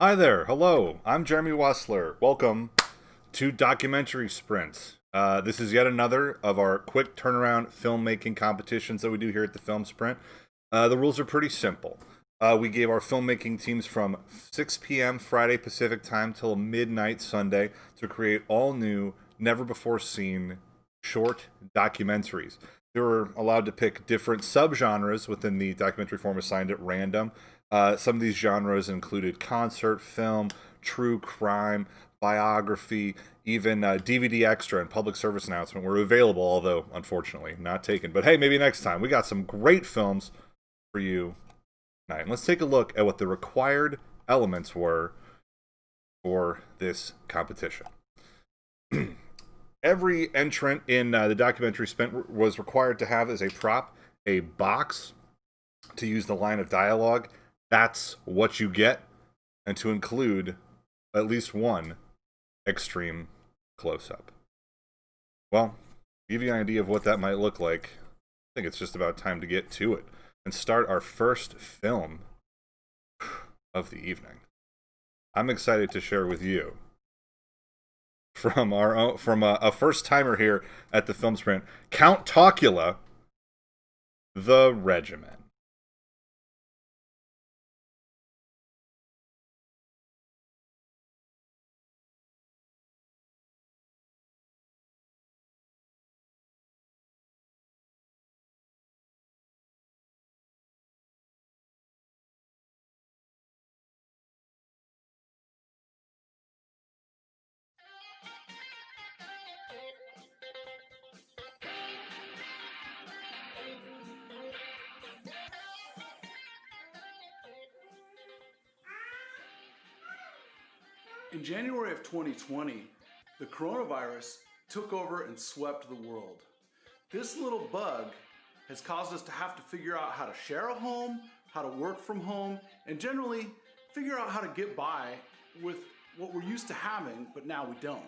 Hi there, hello, I'm Jeremy Wesler. Welcome to Documentary Sprints. This is yet another of our quick turnaround filmmaking competitions that we do here at the Film Sprint. The rules are pretty simple. We gave our filmmaking teams from 6 p.m. Friday Pacific time till midnight Sunday to create all new, never before seen short documentaries. They were allowed to pick different subgenres within the documentary form assigned at random. Some of these genres included concert film, true crime, biography, even DVD extra and public service announcement were available, although unfortunately not taken. But hey, maybe next time. We got some great films for you tonight. And let's take a look at what the required elements were for this competition. Every entrant in the documentary sprint was required to have as a prop a box to use the line of dialogue. That's what you get, and to include at least one extreme close-up. Well, to give you an idea of what that might look like, I think it's just about time to get to it and start our first film of the evening. I'm excited to share with you from a first-timer here at the Film Sprint, Count Tocula, The Regiment. In January of 2020, the coronavirus took over and swept the world. This little bug has caused us to have to figure out how to share a home, how to work from home, and generally figure out how to get by with what we're used to having, but now we don't.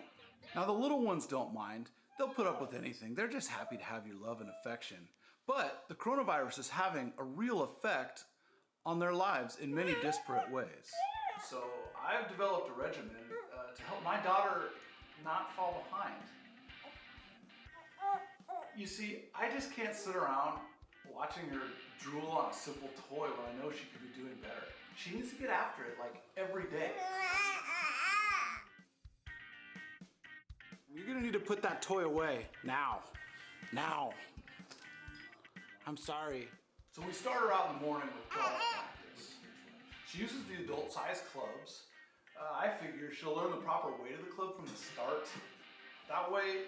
Now the little ones don't mind. They'll put up with anything. They're just happy to have your love and affection. But the coronavirus is having a real effect on their lives in many disparate ways. So I've developed a regimen to help my daughter not fall behind. You see, I just can't sit around watching her drool on a simple toy when I know she could be doing better. She needs to get after it like every day. You're gonna need to put that toy away now. Now. I'm sorry. So we start her out in the morning with golf practice. She uses the adult-sized clubs. I figure she'll learn the proper weight of the club from the start. That way,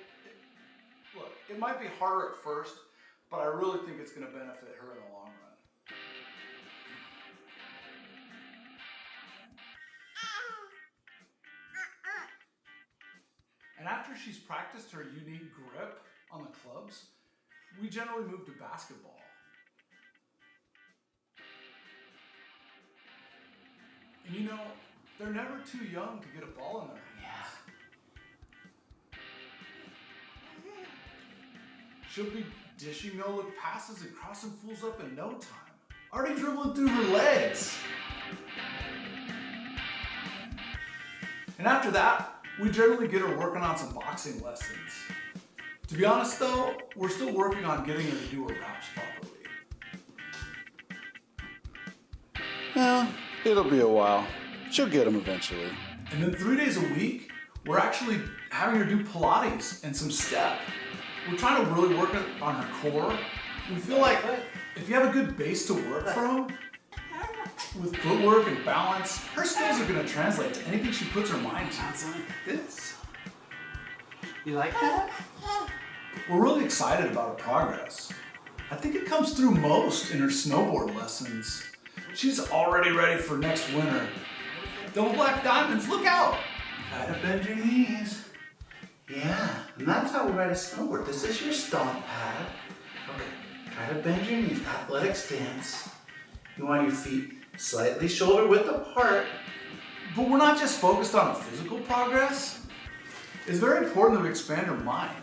look, it might be harder at first, but I really think it's going to benefit her in the long run. And after she's practiced her unique grip on the clubs, we generally move to basketball. And you know, they're never too young to get a ball in their hands. Yeah. She'll be dishing no-look passes and crossing fools up in no time. Already dribbling through her legs. And after that, we generally get her working on some boxing lessons. To be honest though, we're still working on getting her to do her raps properly. Yeah, it'll be a while. She'll get them eventually. And then 3 days a week, we're actually having her do Pilates and some step. We're trying to really work on her core. We feel like if you have a good base to work from, With footwork and balance, her skills are going to translate to anything she puts her mind to. Sounds like this. You like that? We're really excited about her progress. I think it comes through most in her snowboard lessons. She's already ready for next winter. Double black diamonds, look out! Try to bend your knees. Yeah, and that's how we ride a snowboard. This is your stomp pad. Okay, try to bend your knees. Athletic stance. You want your feet slightly shoulder width apart. But we're not just focused on her physical progress. It's very important that we expand her mind.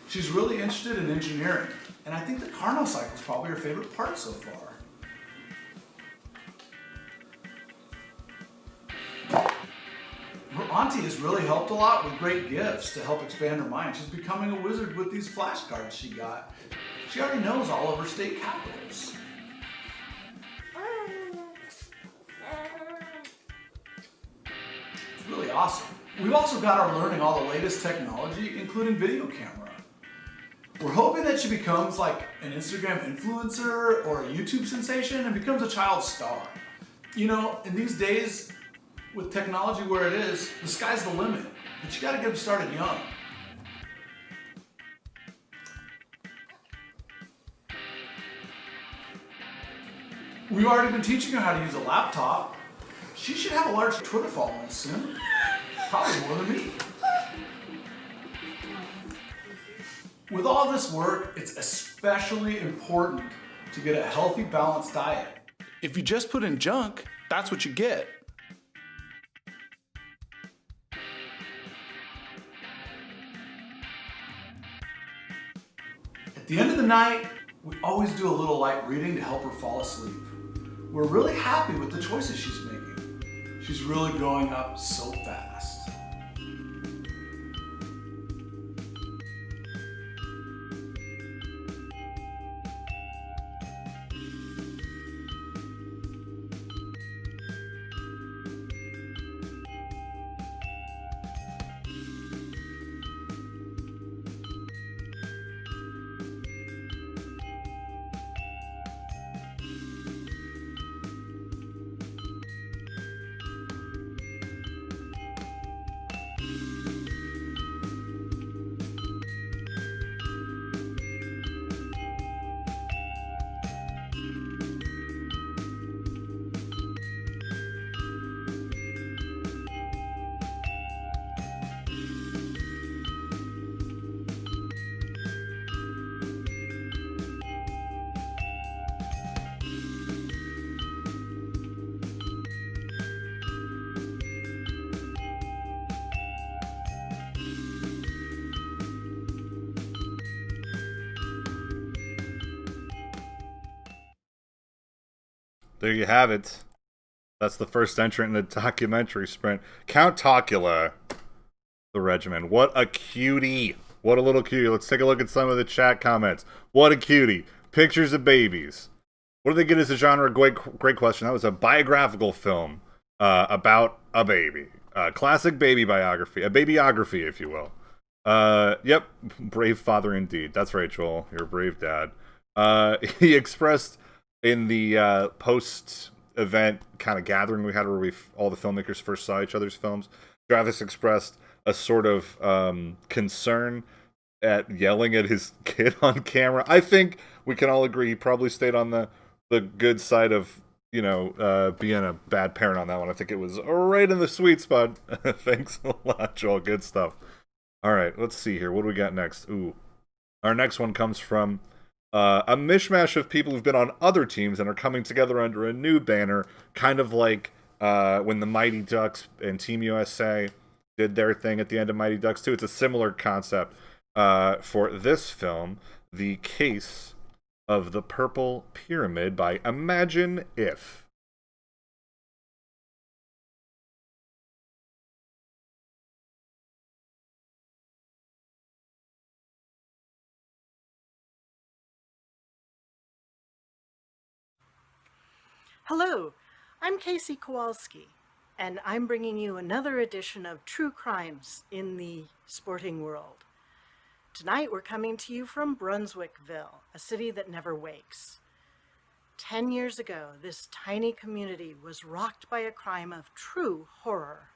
She's really interested in engineering, and I think the Carnot cycle is probably her favorite part so far. Her auntie has really helped a lot with great gifts to help expand her mind. She's becoming a wizard with these flashcards she got. She already knows all of her state capitals. It's really awesome. We've also got her learning all the latest technology, including video camera. We're hoping that she becomes like an Instagram influencer or a YouTube sensation and becomes a child star. You know, in these days, with technology where it is, the sky's the limit, but you gotta get them started young. We've already been teaching her how to use a laptop. She should have a large Twitter following soon. Probably more than me. With all this work, it's especially important to get a healthy, balanced diet. If you just put in junk, that's what you get. At the end of the night, we always do a little light reading to help her fall asleep. We're really happy with the choices she's making. She's really growing up so fast. There you have it. That's the first entrant in the documentary sprint. Count Tocula, the regimen. What a cutie. What a little cutie. Let's take a look at some of the chat comments. What a cutie. Pictures of babies. What do they get as a genre? Great question. That was a biographical film about a baby. Classic baby biography. A babyography, if you will. Yep. Brave father indeed. That's right, Joel. You're a brave dad. He expressed in the post-event kind of gathering we had where all the filmmakers first saw each other's films, Travis expressed a sort of concern at yelling at his kid on camera. I think we can all agree he probably stayed on the good side of, you know, being a bad parent on that one. I think it was right in the sweet spot. Thanks a lot, Joel. Good stuff. All right, let's see here. What do we got next? Ooh. Our next one comes from a mishmash of people who've been on other teams and are coming together under a new banner, kind of like when the Mighty Ducks and Team USA did their thing at the end of Mighty Ducks 2. It's a similar concept for this film, The Case of the Purple Pyramid by Imagine If. Hello, I'm Casey Kowalski, and I'm bringing you another edition of True Crimes in the Sporting World. Tonight we're coming to you from Brunswickville, a city that never wakes. 10 years ago, this tiny community was rocked by a crime of true horror.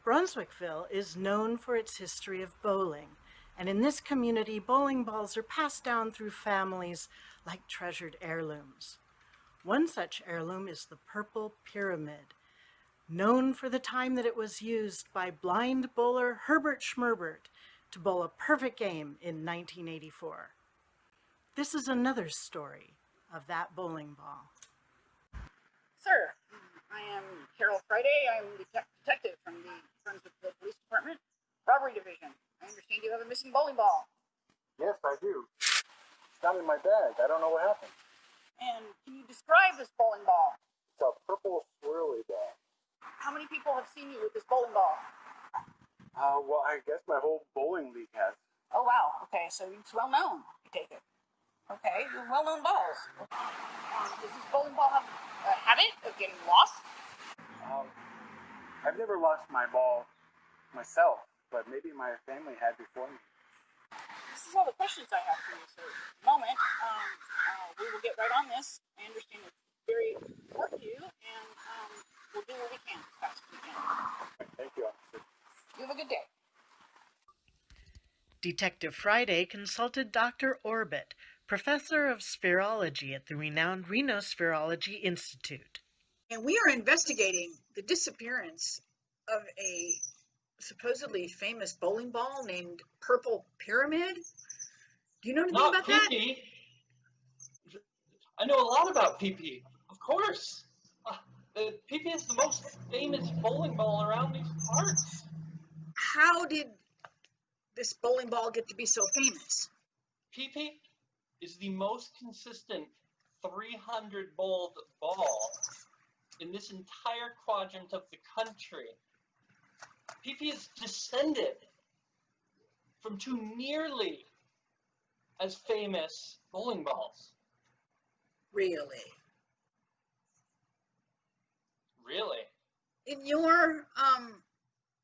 Brunswickville is known for its history of bowling, and in this community, bowling balls are passed down through families like treasured heirlooms. One such heirloom is the Purple Pyramid, known for the time that it was used by blind bowler Herbert Schmerbert to bowl a perfect game in 1984. This is another story of that bowling ball. Sir, I am Carol Friday. I'm the detective from the Brunswickville Police Department, Robbery Division. I understand you have a missing bowling ball. Yes, I do. It's not in my bag. I don't know what happened. And can you describe this bowling ball? It's a purple swirly bag. How many people have seen you with this bowling ball? Well, I guess my whole bowling league has. Oh, wow. Okay, so it's well known, I take it. Okay, you're well-known balls. Does this bowling ball have a habit of getting lost? I've never lost my ball myself, but maybe my family had before me. This is all the questions I have for you, sir. At the moment, we will get right on this. I understand it's very important to you, and we'll do what we can as fast as we can. Thank you, officer. You have a good day. Detective Friday consulted Dr. Orbit, professor of spherology at the renowned Reno Spherology Institute. And we are investigating the disappearance of a supposedly famous bowling ball named Purple Pyramid. Do you know anything about that? PP. I know a lot about PP, of course. PP is the most famous bowling ball around these parts. How did this bowling ball get to be so famous? PP is the most consistent 300 bowled ball in this entire quadrant of the country. PP is descended from two nearly as famous bowling balls. Really? Really? In your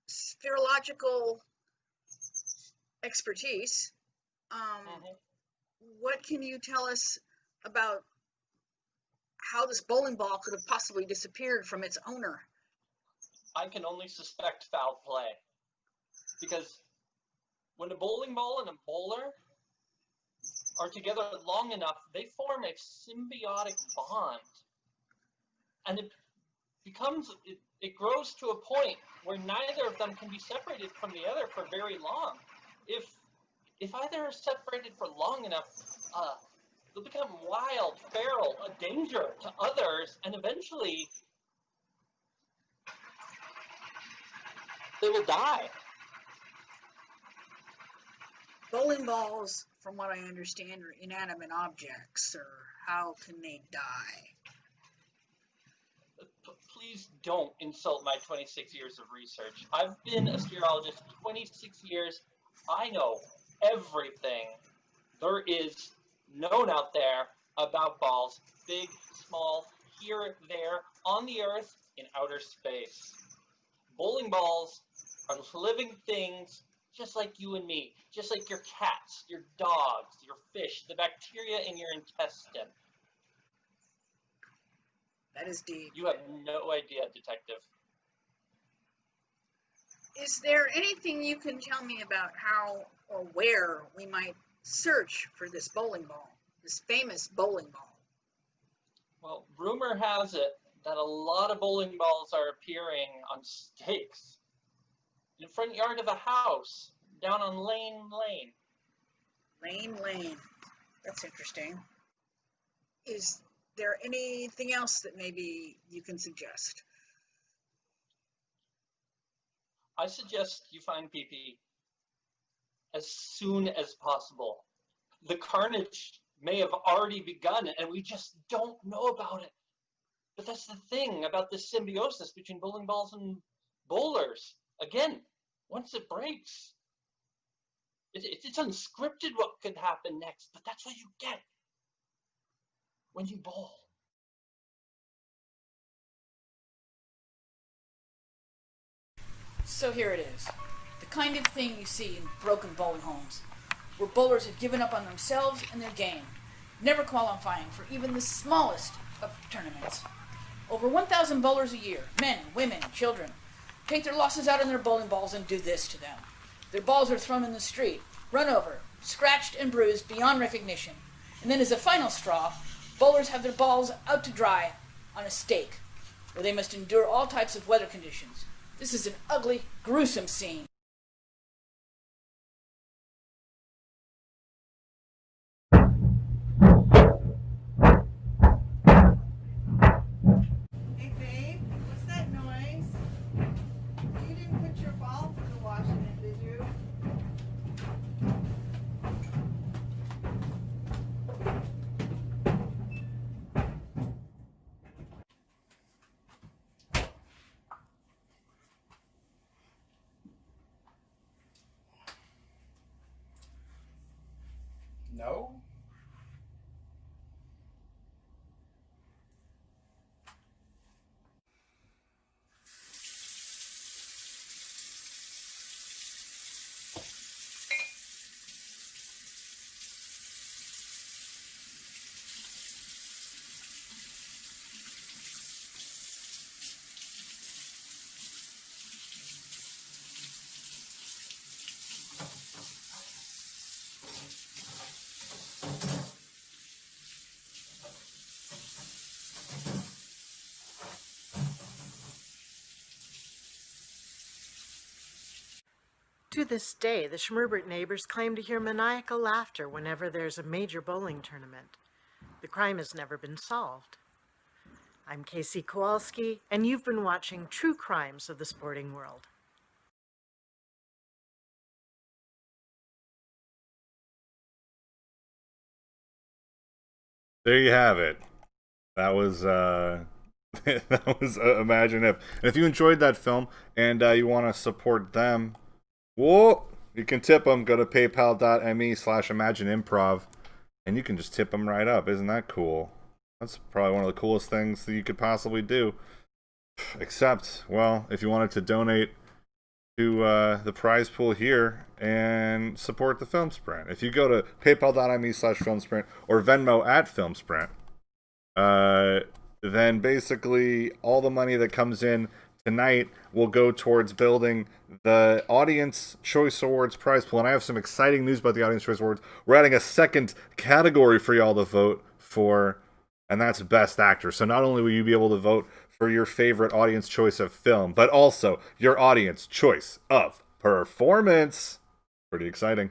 spherological expertise, what can you tell us about how this bowling ball could have possibly disappeared from its owner? I can only suspect foul play. Because when a bowling ball and a bowler are together long enough, they form a symbiotic bond. And it grows to a point where neither of them can be separated from the other for very long. If either are separated for long enough, they'll become wild, feral, a danger to others, and eventually they will die. Bowling balls, from what I understand, are inanimate objects, or how can they die? Please don't insult my 26 years of research. I've been a spherologist 26 years. I know everything there is known out there about balls, big, small, here, there, on the earth, in outer space. Bowling balls are living things just like you and me, just like your cats, your dogs, your fish, the bacteria in your intestine. That is deep. You have no idea, detective. Is there anything you can tell me about how or where we might search for this bowling ball, this famous bowling ball? Well, rumor has it that a lot of bowling balls are appearing on stakes in the front yard of a house down on Lane Lane. Lane. That's interesting. Is there anything else that maybe you can suggest? I suggest you find PP as soon as possible. The carnage may have already begun and we just don't know about it. But that's the thing about this symbiosis between bowling balls and bowlers. Again, once it breaks, it's unscripted what could happen next, but that's what you get when you bowl. So here it is. The kind of thing you see in broken bowling homes, where bowlers have given up on themselves and their game, never qualifying for even the smallest of tournaments. Over 1,000 bowlers a year, men, women, children, take their losses out on their bowling balls and do this to them. Their balls are thrown in the street, run over, scratched and bruised beyond recognition. And then as a final straw, bowlers have their balls out to dry on a stake, where they must endure all types of weather conditions. This is an ugly, gruesome scene. Hey babe, what's that noise? You didn't put your ball through the washing, did you? No? To this day, the Schmerbert neighbors claim to hear maniacal laughter whenever there's a major bowling tournament. The crime has never been solved. I'm Casey Kowalski, and you've been watching True Crimes of the Sporting World. There you have it. That was that was Imagine If. And if you enjoyed that film and you want to support them, whoa, you can tip them. Go to paypal.me/imagineimprov, and you can just tip them right up. Isn't that cool? That's probably one of the coolest things that you could possibly do. Except, well, if you wanted to donate to the prize pool here and support the Film Sprint. If you go to paypal.me/filmsprint or Venmo @filmsprint, then basically all the money that comes in tonight will go towards building the Audience Choice Awards prize pool. And I have some exciting news about the Audience Choice Awards. We're adding a second category for y'all to vote for, and that's Best Actor. So not only will you be able to vote for your favorite audience choice of film, but also your audience choice of performance. Pretty exciting.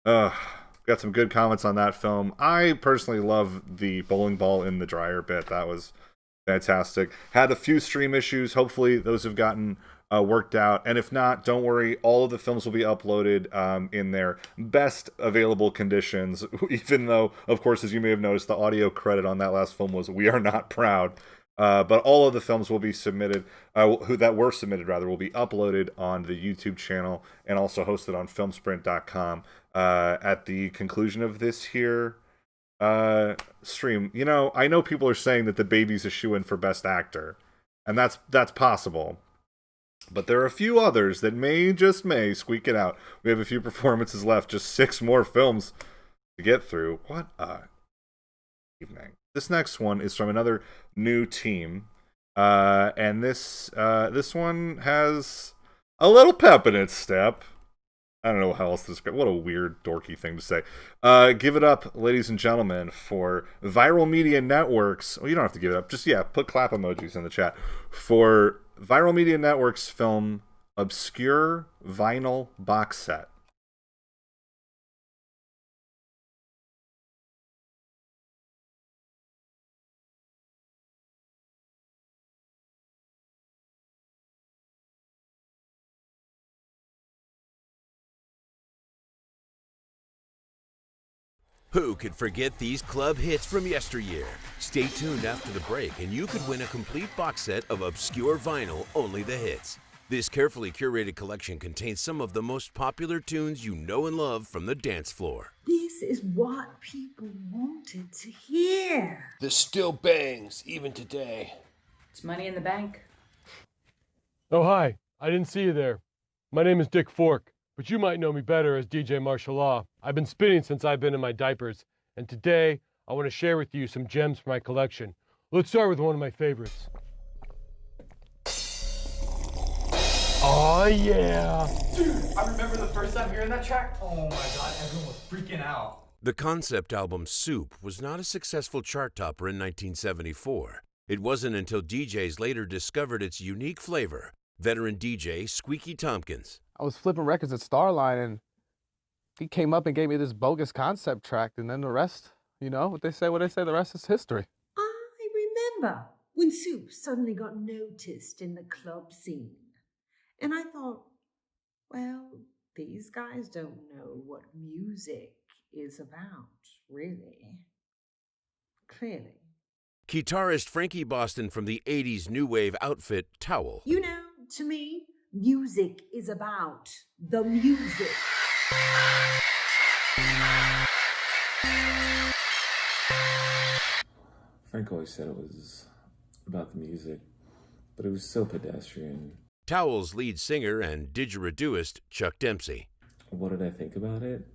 Got some good comments on that film. I personally love the bowling ball in the dryer bit. That was fantastic. Had a few stream issues. Hopefully those have gotten worked out. And if not, don't worry. All of the films will be uploaded in their best available conditions. Even though, of course, as you may have noticed, the audio credit on that last film was "We Are Not Proud." But all of the films will be submitted, will be uploaded on the YouTube channel and also hosted on filmsprint.com at the conclusion of this here stream. You know, I know people are saying that The Baby's a shoo-in for Best Actor, and that's possible. But there are a few others that may squeak it out. We have a few performances left, just 6 more films to get through. What a evening. This next one is from another new team, and this one has a little pep in its step. I don't know how else to describe. What a weird, dorky thing to say. Give it up, ladies and gentlemen, for Viral Media Networks. Well, you don't have to give it up. Just, put clap emojis in the chat. For Viral Media Networks film Obscure Vinyl Box Set. Who could forget these club hits from yesteryear? Stay tuned after the break and you could win a complete box set of obscure vinyl, only the hits. This carefully curated collection contains some of the most popular tunes you know and love from the dance floor. This is what people wanted to hear. This still bangs, even today. It's money in the bank. Oh, hi. I didn't see you there. My name is Dick Fork, but you might know me better as DJ Martial Law. I've been spinning since I've been in my diapers, and today I want to share with you some gems from my collection. Let's start with one of my favorites. Oh yeah! Dude, I remember the first time hearing that track. Oh my god, everyone was freaking out. The concept album Soup was not a successful chart topper in 1974. It wasn't until DJs later discovered its unique flavor. Veteran DJ Squeaky Tompkins. I was flipping records at Starline, and he came up and gave me this bogus concept track, and then the rest, you know, what they say, the rest is history. I remember when Soup suddenly got noticed in the club scene. And I thought, well, these guys don't know what music is about, really. Clearly. Guitarist Frankie Boston from the 80s new wave outfit Towel. You know, to me, music is about the music. Frank always said it was about the music, but it was so pedestrian. Towel's lead singer and didgeridoist Chuck Dempsey. What did I think about it?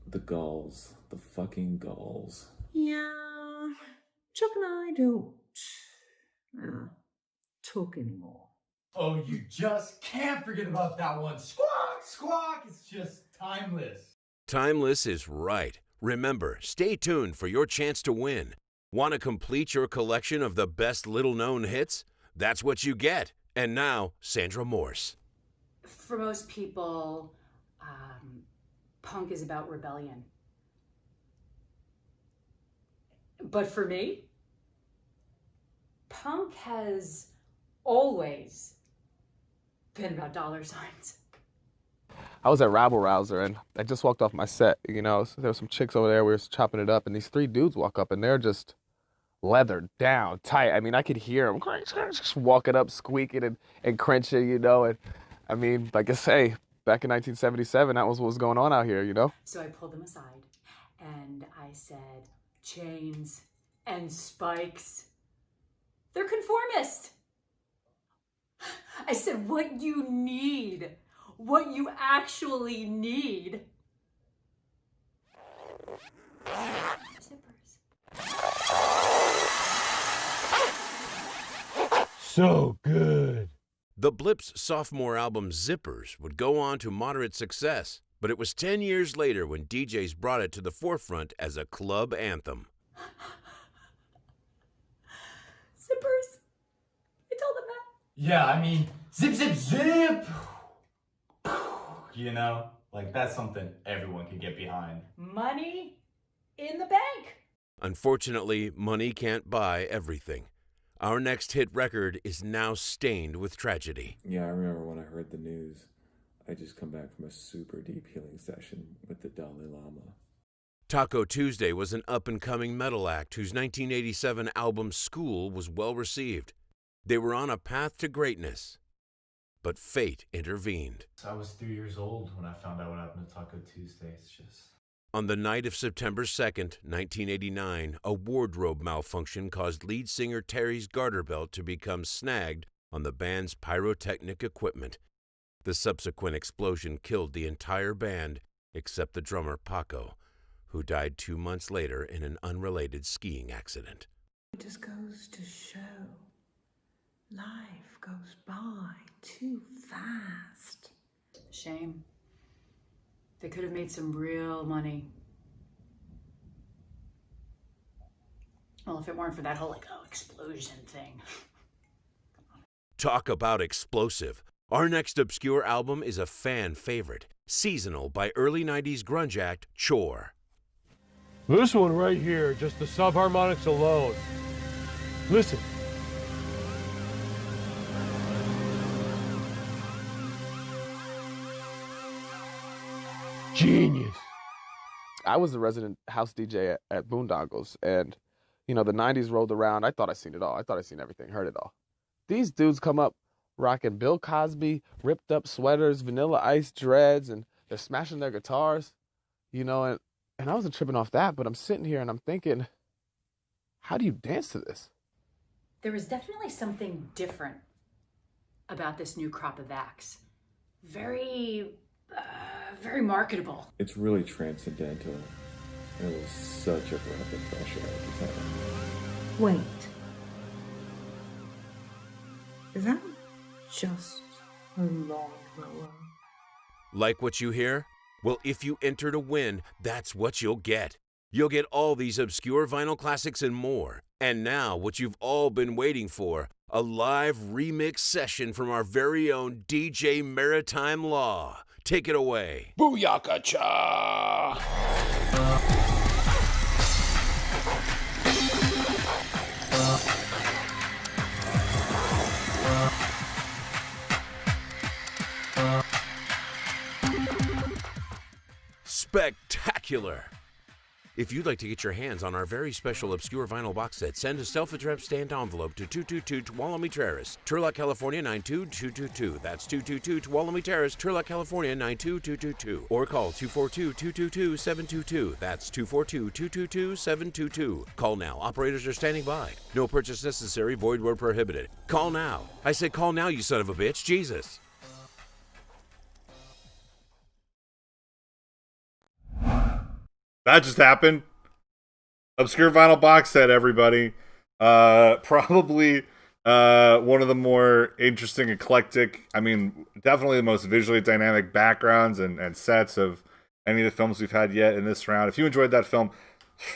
The gulls. The fucking gulls. Yeah, Chuck and I don't talk anymore. Oh, you just can't forget about that one. Squawk, squawk. It's just timeless. Timeless is right. Remember, stay tuned for your chance to win. Want to complete your collection of the best little-known hits? That's what you get. And now, Sandra Morse. For most people, punk is about rebellion. But for me, punk has always been about dollar signs. I was at Rabble Rouser, and I just walked off my set, you know, so there were some chicks over there, we were chopping it up, and these three dudes walk up, and they're just leathered down, tight. I mean, I could hear them just walking up, squeaking and crunching, you know, and I mean, like I say, back in 1977, that was what was going on out here, you know? So I pulled them aside, and I said, chains and spikes, they're conformist. I said, what you need, what you actually need. Zippers. So good. The Blips' sophomore album Zippers would go on to moderate success, but it was 10 years later when DJs brought it to the forefront as a club anthem. Zippers. I told them that. Yeah, I mean, zip, zip, zip. You know, like that's something everyone can get behind. Money in the bank. Unfortunately, money can't buy everything. Our next hit record is now stained with tragedy. Yeah, I remember when I heard the news. I just come back from a super deep healing session with the Dalai Lama. Taco Tuesday was an up-and-coming metal act whose 1987 album School was well received. They were on a path to greatness, but fate intervened. I was 3 years old when I found out what happened to Taco Tuesday. It's just... On the night of September 2nd, 1989, a wardrobe malfunction caused lead singer Terry's garter belt to become snagged on the band's pyrotechnic equipment. The subsequent explosion killed the entire band except the drummer Paco, who died 2 months later in an unrelated skiing accident. It just goes to show life goes by too fast. Shame. They could have made some real money. Well, if it weren't for that whole, explosion thing. Talk about explosive. Our next obscure album is a fan favorite, Seasonal by early 90s grunge act Chore. This one right here, just the subharmonics alone. Listen. Genius. I was a resident house DJ at Boondoggles, and, you know, the 90s rolled around. I thought I seen it all. I thought I seen everything, heard it all. These dudes come up rocking Bill Cosby, ripped up sweaters, Vanilla Ice dreads, and they're smashing their guitars, you know, and I wasn't tripping off that, but I'm sitting here and I'm thinking, how do you dance to this? There was definitely something different about this new crop of acts. Very marketable. It's really transcendental. And it was such a breath of fresh air at the time. Wait. Is that just a lawnmower? Like what you hear? Well, if you enter to win, that's what you'll get. You'll get all these obscure vinyl classics and more. And now, what you've all been waiting for, a live remix session from our very own DJ Maritime Law. Take it away. Booyaka-cha! Spectacular! If you'd like to get your hands on our very special obscure vinyl box set, send a self-addressed stamped envelope to 222 Tuolumne Terrace, Turlock, California 92222. That's 222 Tuolumne Terrace, Turlock, California 92222. Or call 242-222-722. That's 242-222-722. Call now. Operators are standing by. No purchase necessary. Void where prohibited. Call now. I said call now, you son of a bitch. Jesus. That just happened. Obscure vinyl box set, everybody. Probably one of the more interesting, eclectic, I mean, definitely the most visually dynamic backgrounds and sets of any of the films we've had yet in this round. If you enjoyed that film,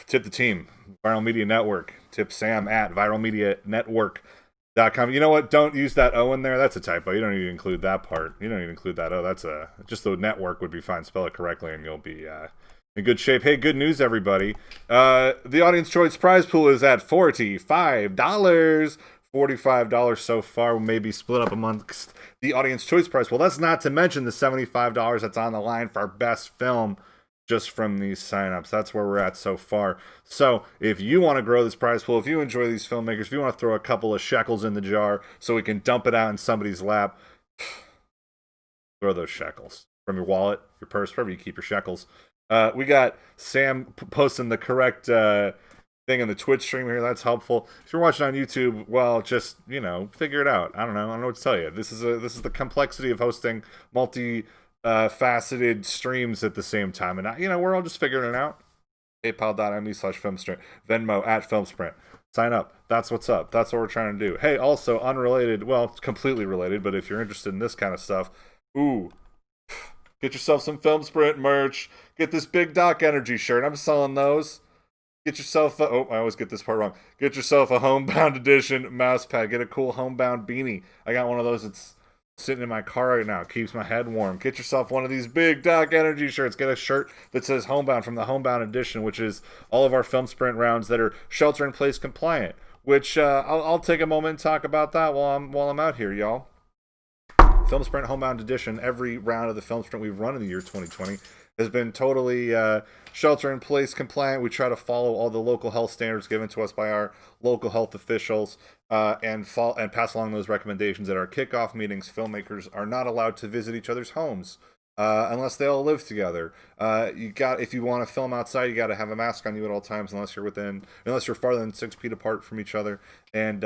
tip the team, Viral Media Network. Tip Sam at viralmedianetwork.com. You know what? Don't use that O in there. That's a typo. You don't need to include that part. You don't need to include that O. That's just the network would be fine. Spell it correctly and you'll be in good shape. Hey, good news, everybody. The Audience Choice Prize Pool is at $45. $45 so far, maybe split up amongst the Audience Choice Prize Pool. That's not to mention the $75 that's on the line for our best film just from these signups. That's where we're at so far. So if you want to grow this prize pool, if you enjoy these filmmakers, if you want to throw a couple of shekels in the jar so we can dump it out in somebody's lap, throw those shekels from your wallet, your purse, wherever you keep your shekels. We got Sam posting the correct thing in the Twitch stream here. That's helpful. If you're watching on YouTube, well, just, figure it out. I don't know what to tell you. This is the complexity of hosting faceted streams at the same time. And, we're all just figuring it out. PayPal.me/filmsprint. Venmo @filmsprint. Sign up. That's what's up. That's what we're trying to do. Hey, also unrelated, well, completely related, but if you're interested in this kind of stuff, get yourself some Film Sprint merch. Get this Big Doc Energy shirt. I'm selling those. Get yourself I always get this part wrong. Get yourself a homebound edition mouse pad. Get a cool homebound beanie. I got one of those that's sitting in my car right now. It keeps my head warm. Get yourself one of these Big Doc Energy shirts. Get a shirt that says homebound from the homebound edition, which is all of our Film Sprint rounds that are shelter-in-place compliant, which I'll take a moment and talk about that while I'm out here, y'all. Film Sprint Homebound Edition, every round of the Film Sprint we've run in the year 2020 has been totally shelter-in-place compliant. We try to follow all the local health standards given to us by our local health officials and pass along those recommendations at our kickoff meetings. Filmmakers are not allowed to visit each other's homes unless they all live together. If you want to film outside, you got to have a mask on you at all times unless you're farther than 6 feet apart from each other. And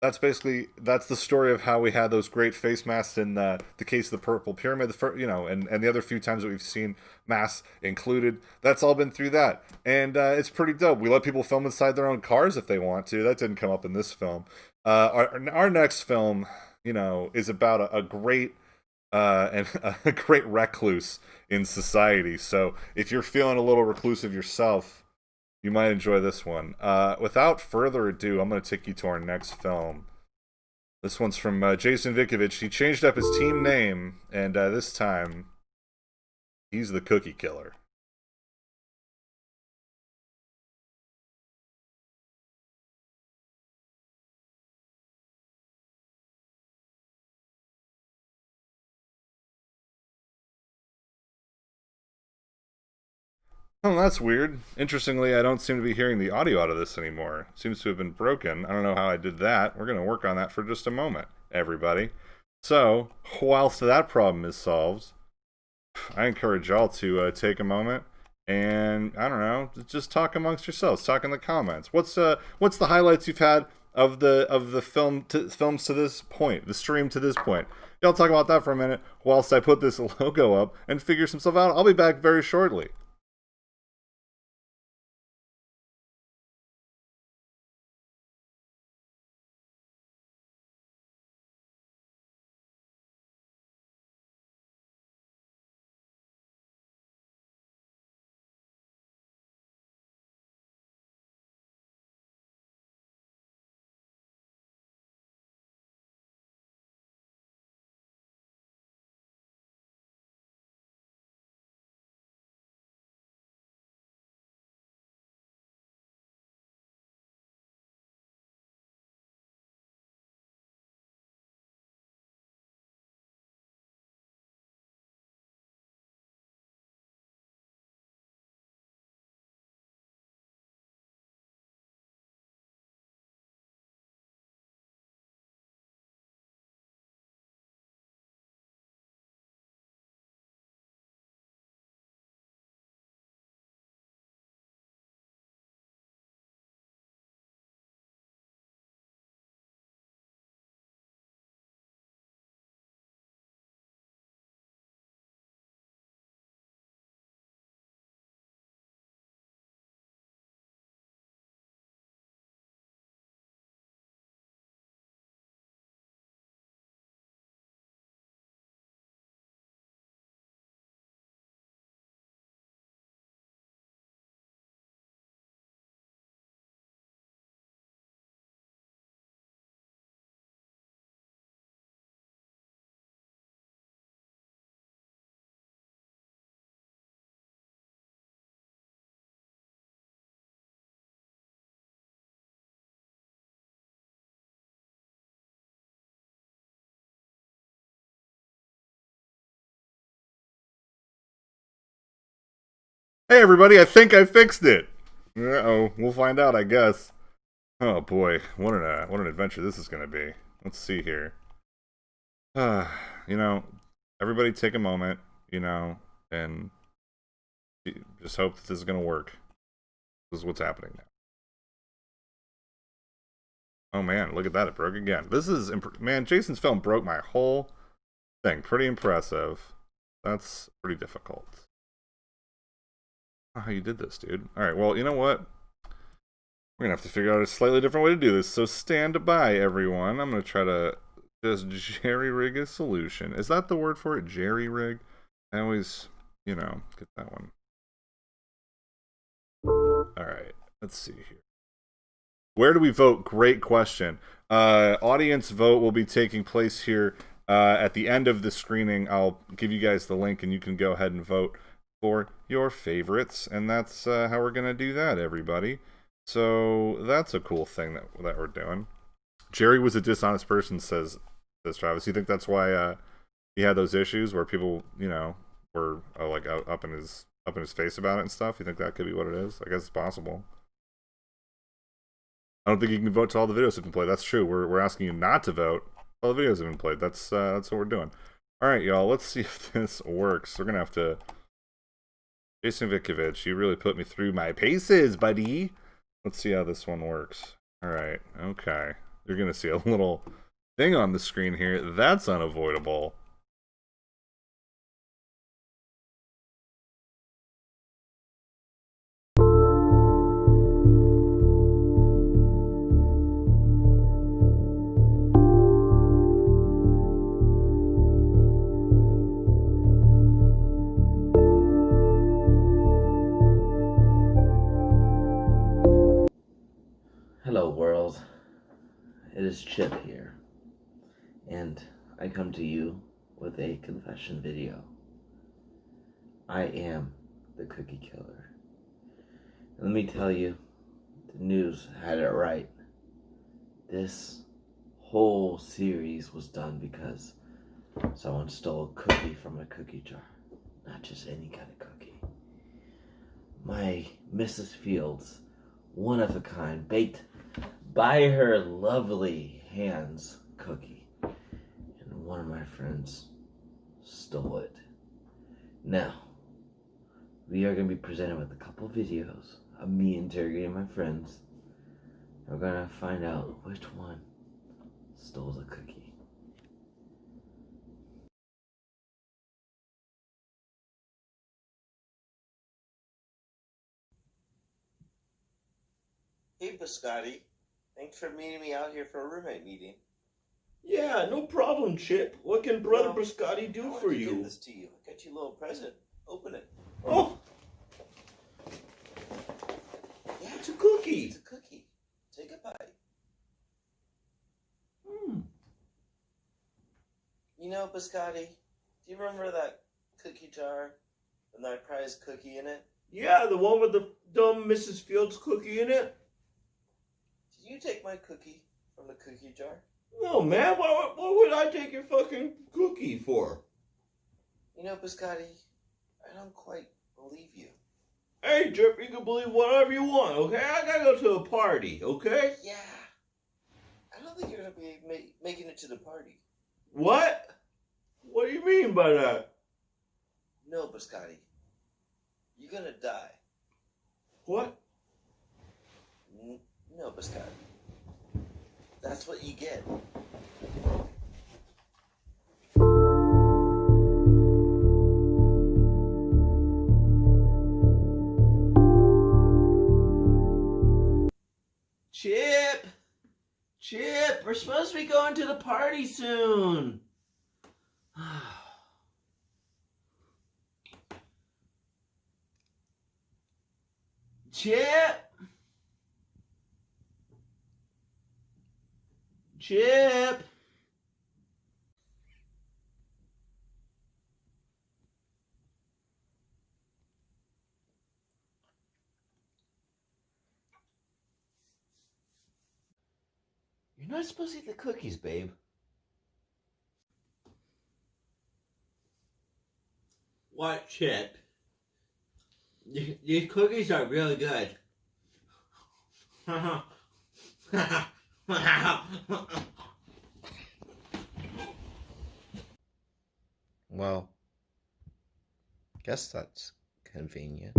that's the story of how we had those great face masks in the case of the Purple Pyramid, and the other few times that we've seen masks included. That's all been through that, and it's pretty dope. We let people film inside their own cars if they want to. That didn't come up in this film. Our next film, is about a great and a great recluse in society. So if you're feeling a little reclusive yourself, you might enjoy this one. Without further ado, I'm going to take you to our next film. This one's from Jason Vikovich. He changed up his team name, and this time, he's the Cookie Killer. Oh, that's weird. Interestingly, I don't seem to be hearing the audio out of this anymore. It seems to have been broken. I don't know how I did that. We're going to work on that for just a moment, everybody. So, whilst that problem is solved, I encourage y'all to take a moment and, I don't know, just talk amongst yourselves. Talk in the comments. What's the highlights you've had of the films to this point, the stream to this point? Y'all talk about that for a minute whilst I put this logo up and figure some stuff out. I'll be back very shortly. Hey, everybody, I think I fixed it. Uh-oh, we'll find out, I guess. Oh, boy, what an adventure this is going to be. Let's see here. Everybody take a moment, and just hope that this is going to work. This is what's happening now. Oh, man, look at that. It broke again. This is... Man, Jason's film broke my whole thing. Pretty impressive. That's pretty difficult. Oh, how you did this, dude. All right, well, you know what? We're going to have to figure out a slightly different way to do this. So stand by, everyone. I'm going to try to just jerry-rig a solution. Is that the word for it? Jerry-rig? I always, get that one. All right, let's see here. Where do we vote? Great question. Audience vote will be taking place here at the end of the screening. I'll give you guys the link, and you can go ahead and vote for your favorites. And that's how we're going to do that, everybody. So that's a cool thing that we're doing. Jerry was a dishonest person, says Travis. You think that's why he had those issues where people, were like up in his face about it and stuff? You think that could be what it is? I guess it's possible. I don't think you can vote till all the videos have been played. That's true. We're asking you not to vote. All the videos have been played. That's what we're doing. All right, y'all. Let's see if this works. We're gonna have to. Jason Vikovich, you really put me through my paces, buddy. Let's see how this one works. All right. Okay. You're gonna see a little thing on the screen here. That's unavoidable. Hello world, it is Chip here, and I come to you with a confession video. I am the cookie killer. And let me tell you, the news had it right. This whole series was done because someone stole a cookie from a cookie jar. Not just any kind of cookie. My Mrs. Fields, one of a kind, baked by her lovely hands cookie, and one of my friends stole it. Now, we are going to be presented with a couple videos of me interrogating my friends. We're going to find out which one stole the cookie. Hey, Biscotti. Thanks for meeting me out here for a roommate meeting. Yeah, no problem, Chip. What can Brother Biscotti do for I you? give this to you. I got you a little present. Open it. Oh! Yeah, it's a cookie. It's a cookie. Take a bite. You know, Biscotti, do you remember that cookie jar with my prized cookie in it? Yeah, the one with the dumb Mrs. Fields cookie in it? Did you take my cookie from the cookie jar? No, man. What would I take your fucking cookie for? You know, Biscotti, I don't quite believe you. Hey, Chip, you can believe whatever you want, okay? I gotta go to a party, okay? Yeah. I don't think you're going to be making it to the party. What? What do you mean by that? No, Biscotti. You're going to die. What? No, Biscotti. That's what you get. Chip, we're supposed to be going to the party soon. Chip. You're not supposed to eat the cookies, babe. What, Chip? These cookies are really good. Well, guess that's convenient.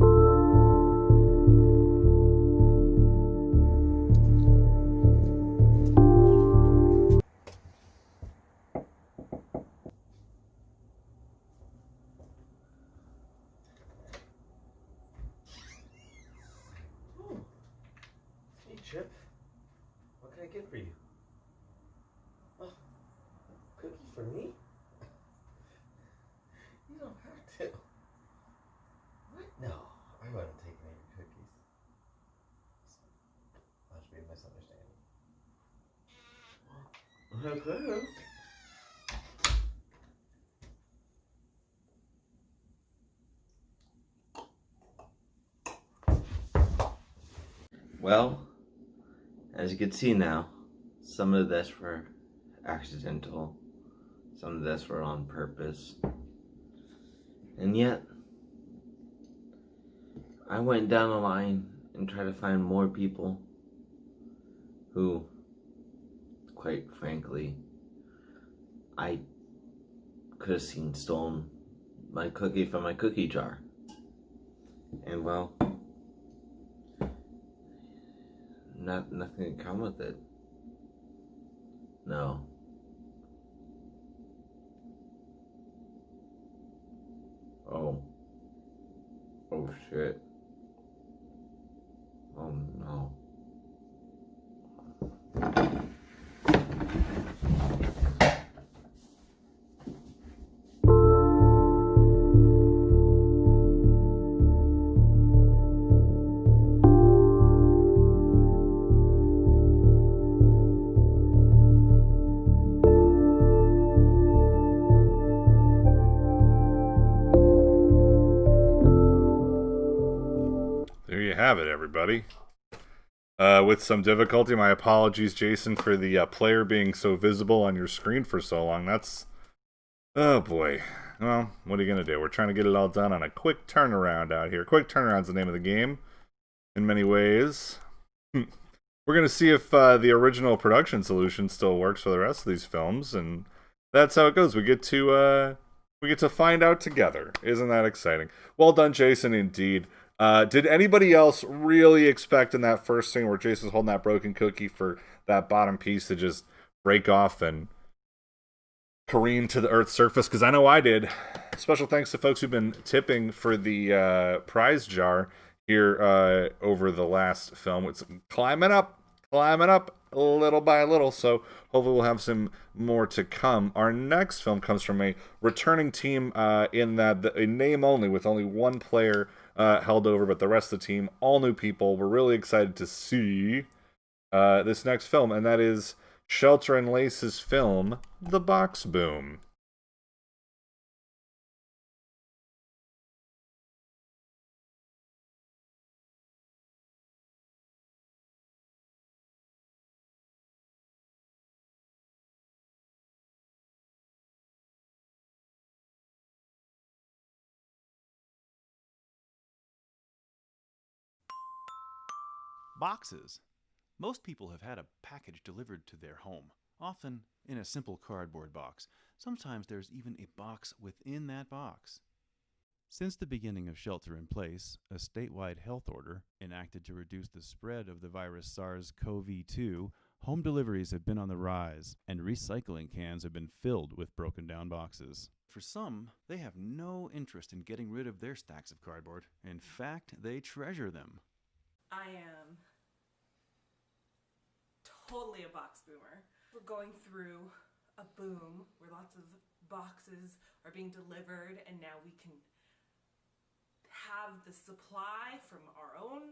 Hey, Chip. What can I get for you? Oh, cookie for me? You don't have to. What? No, I wouldn't take any of your cookies. Must be a misunderstanding. Okay. Well, as you can see now, some of this were accidental, some of this were on purpose, and yet I went down the line and tried to find more people who, quite frankly, I could have seen stolen my cookie from my cookie jar. And well, nothing to come with it. No. Oh. Oh shit. Oh no. There you have it, everybody. With some difficulty, my apologies, Jason, for the player being so visible on your screen for so long. That's... Oh, boy. Well, what are you going to do? We're trying to get it all done on a quick turnaround out here. Quick turnaround's the name of the game, in many ways. We're going to see if the original production solution still works for the rest of these films, and that's how it goes. We get to find out together. Isn't that exciting? Well done, Jason, indeed. Did anybody else really expect in that first scene where Jason's holding that broken cookie for that bottom piece to just break off and careen to the Earth's surface? Because I know I did. Special thanks to folks who've been tipping for the prize jar here over the last film. It's climbing up little by little, so hopefully we'll have some more to come. Our next film comes from a returning team in that a name only, with only one player held over, but the rest of the team, all new people. We're really excited to see this next film, and that is Shelter and Lace's film, The Box Boom. Boxes. Most people have had a package delivered to their home, often in a simple cardboard box. Sometimes there's even a box within that box. Since the beginning of Shelter in Place, a statewide health order enacted to reduce the spread of the virus SARS-CoV-2, home deliveries have been on the rise, and recycling cans have been filled with broken down boxes. For some, they have no interest in getting rid of their stacks of cardboard. In fact, they treasure them. I am totally a box boomer. We're going through a boom where lots of boxes are being delivered, and now we can have the supply from our own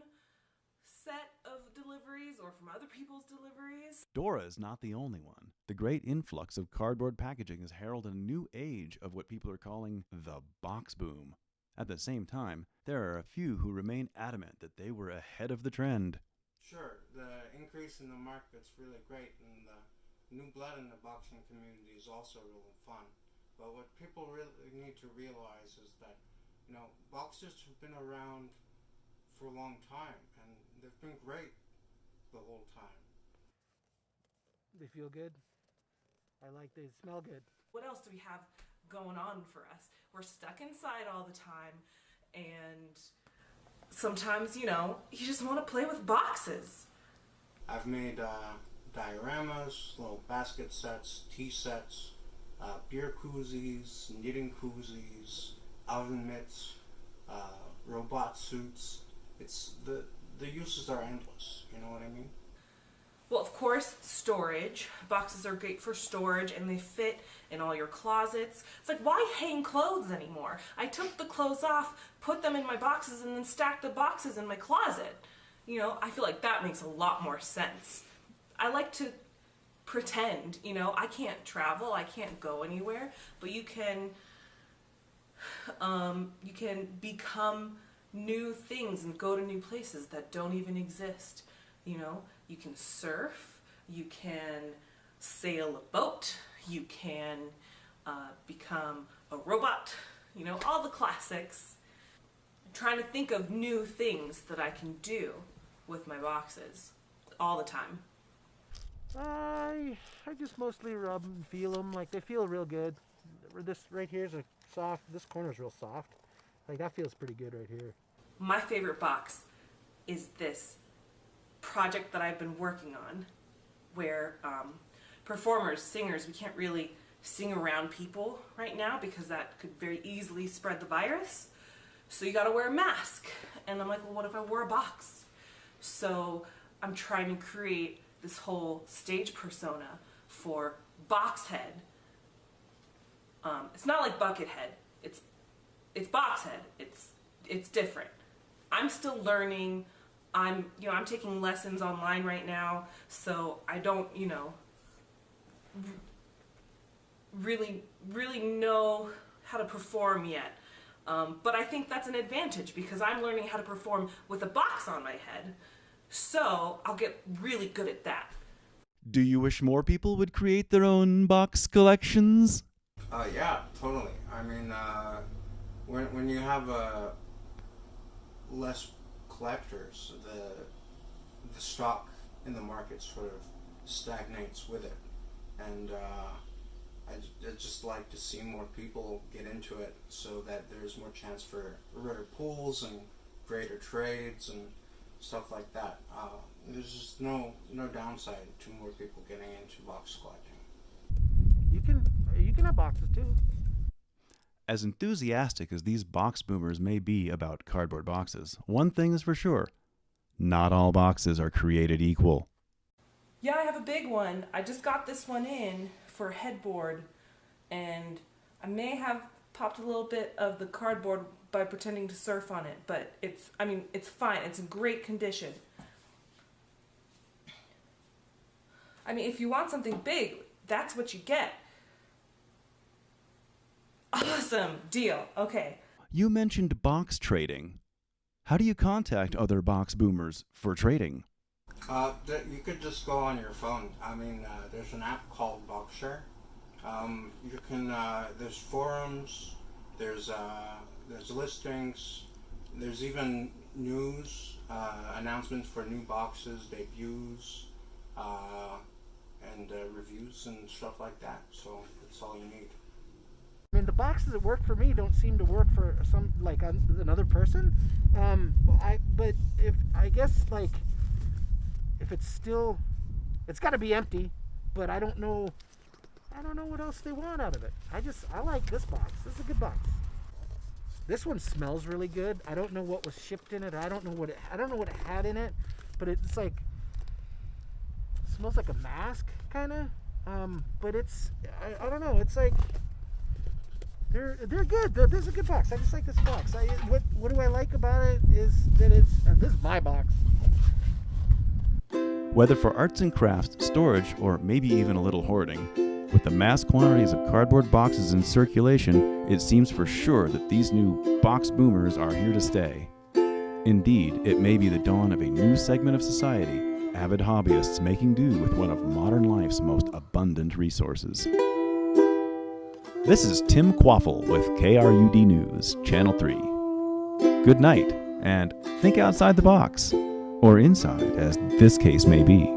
set of deliveries or from other people's deliveries. Dora is not the only one. The great influx of cardboard packaging has heralded a new age of what people are calling the box boom. At the same time, there are a few who remain adamant that they were ahead of the trend. Sure, the increase in the market's really great, and the new blood in the boxing community is also really fun. But what people really need to realize is that, boxes have been around for a long time, and they've been great the whole time. They feel good. They smell good. What else do we have going on for us? We're stuck inside all the time, and sometimes, you just want to play with boxes. I've made dioramas, little basket sets, tea sets, beer koozies, knitting koozies, oven mitts, robot suits. It's the uses are endless, you know what I mean? Well, of course, storage. Boxes are great for storage, and they fit in all your closets. It's like, why hang clothes anymore? I took the clothes off, put them in my boxes, and then stacked the boxes in my closet. I feel like that makes a lot more sense. I like to pretend, I can't travel, I can't go anywhere, but you can become new things and go to new places that don't even exist. You can surf, you can sail a boat, you can become a robot, all the classics. I'm trying to think of new things that I can do with my boxes all the time. I just mostly rub and feel them. They feel real good. This right here is this corner's real soft. That feels pretty good right here. My favorite box is this project that I've been working on, where performers, singers, we can't really sing around people right now because that could very easily spread the virus. So you gotta wear a mask. And I'm like, well, what if I wore a box? So I'm trying to create this whole stage persona for Boxhead. It's not like Buckethead. It's Boxhead. It's different. I'm still learning. I'm taking lessons online right now, so I don't, really know how to perform yet. But I think that's an advantage because I'm learning how to perform with a box on my head, so I'll get really good at that. Do you wish more people would create their own box collections? Yeah, totally. I mean, when you have less collectors, the stock in the market sort of stagnates with it, and I'd just like to see more people get into it so that there's more chance for rare pools and greater trades and stuff like that. There's just no downside to more people getting into box collecting. You can have boxes too. As enthusiastic as these box boomers may be about cardboard boxes, one thing is for sure: not all boxes are created equal. Yeah, I have a big one. I just got this one in for a headboard, and I may have popped a little bit of the cardboard by pretending to surf on it, but it's fine. It's in great condition. If you want something big, that's what you get. Awesome. Deal. Okay. You mentioned box trading. How do you contact other box boomers for trading? You could just go on your phone. There's an app called Boxshare. You can. There's forums. There's listings. There's even news announcements for new boxes, debuts, and reviews and stuff like that. So that's all you need. The boxes that work for me don't seem to work for another person. But if it's still, it's got to be empty. But I don't know what else they want out of it. I like this box. This is a good box. This one smells really good. I don't know what was shipped in it. I don't know what it had in it. But it smells like a mask, kind of. But I don't know. It's like. They're good. This is a good box. I just like this box. What do I like about it is that this is my box. Whether for arts and crafts, storage, or maybe even a little hoarding, with the mass quantities of cardboard boxes in circulation, it seems for sure that these new box boomers are here to stay. Indeed, it may be the dawn of a new segment of society, avid hobbyists making do with one of modern life's most abundant resources. This is Tim Quaffle with KRUD News, Channel 3. Good night. and think outside the box, or inside, as this case may be.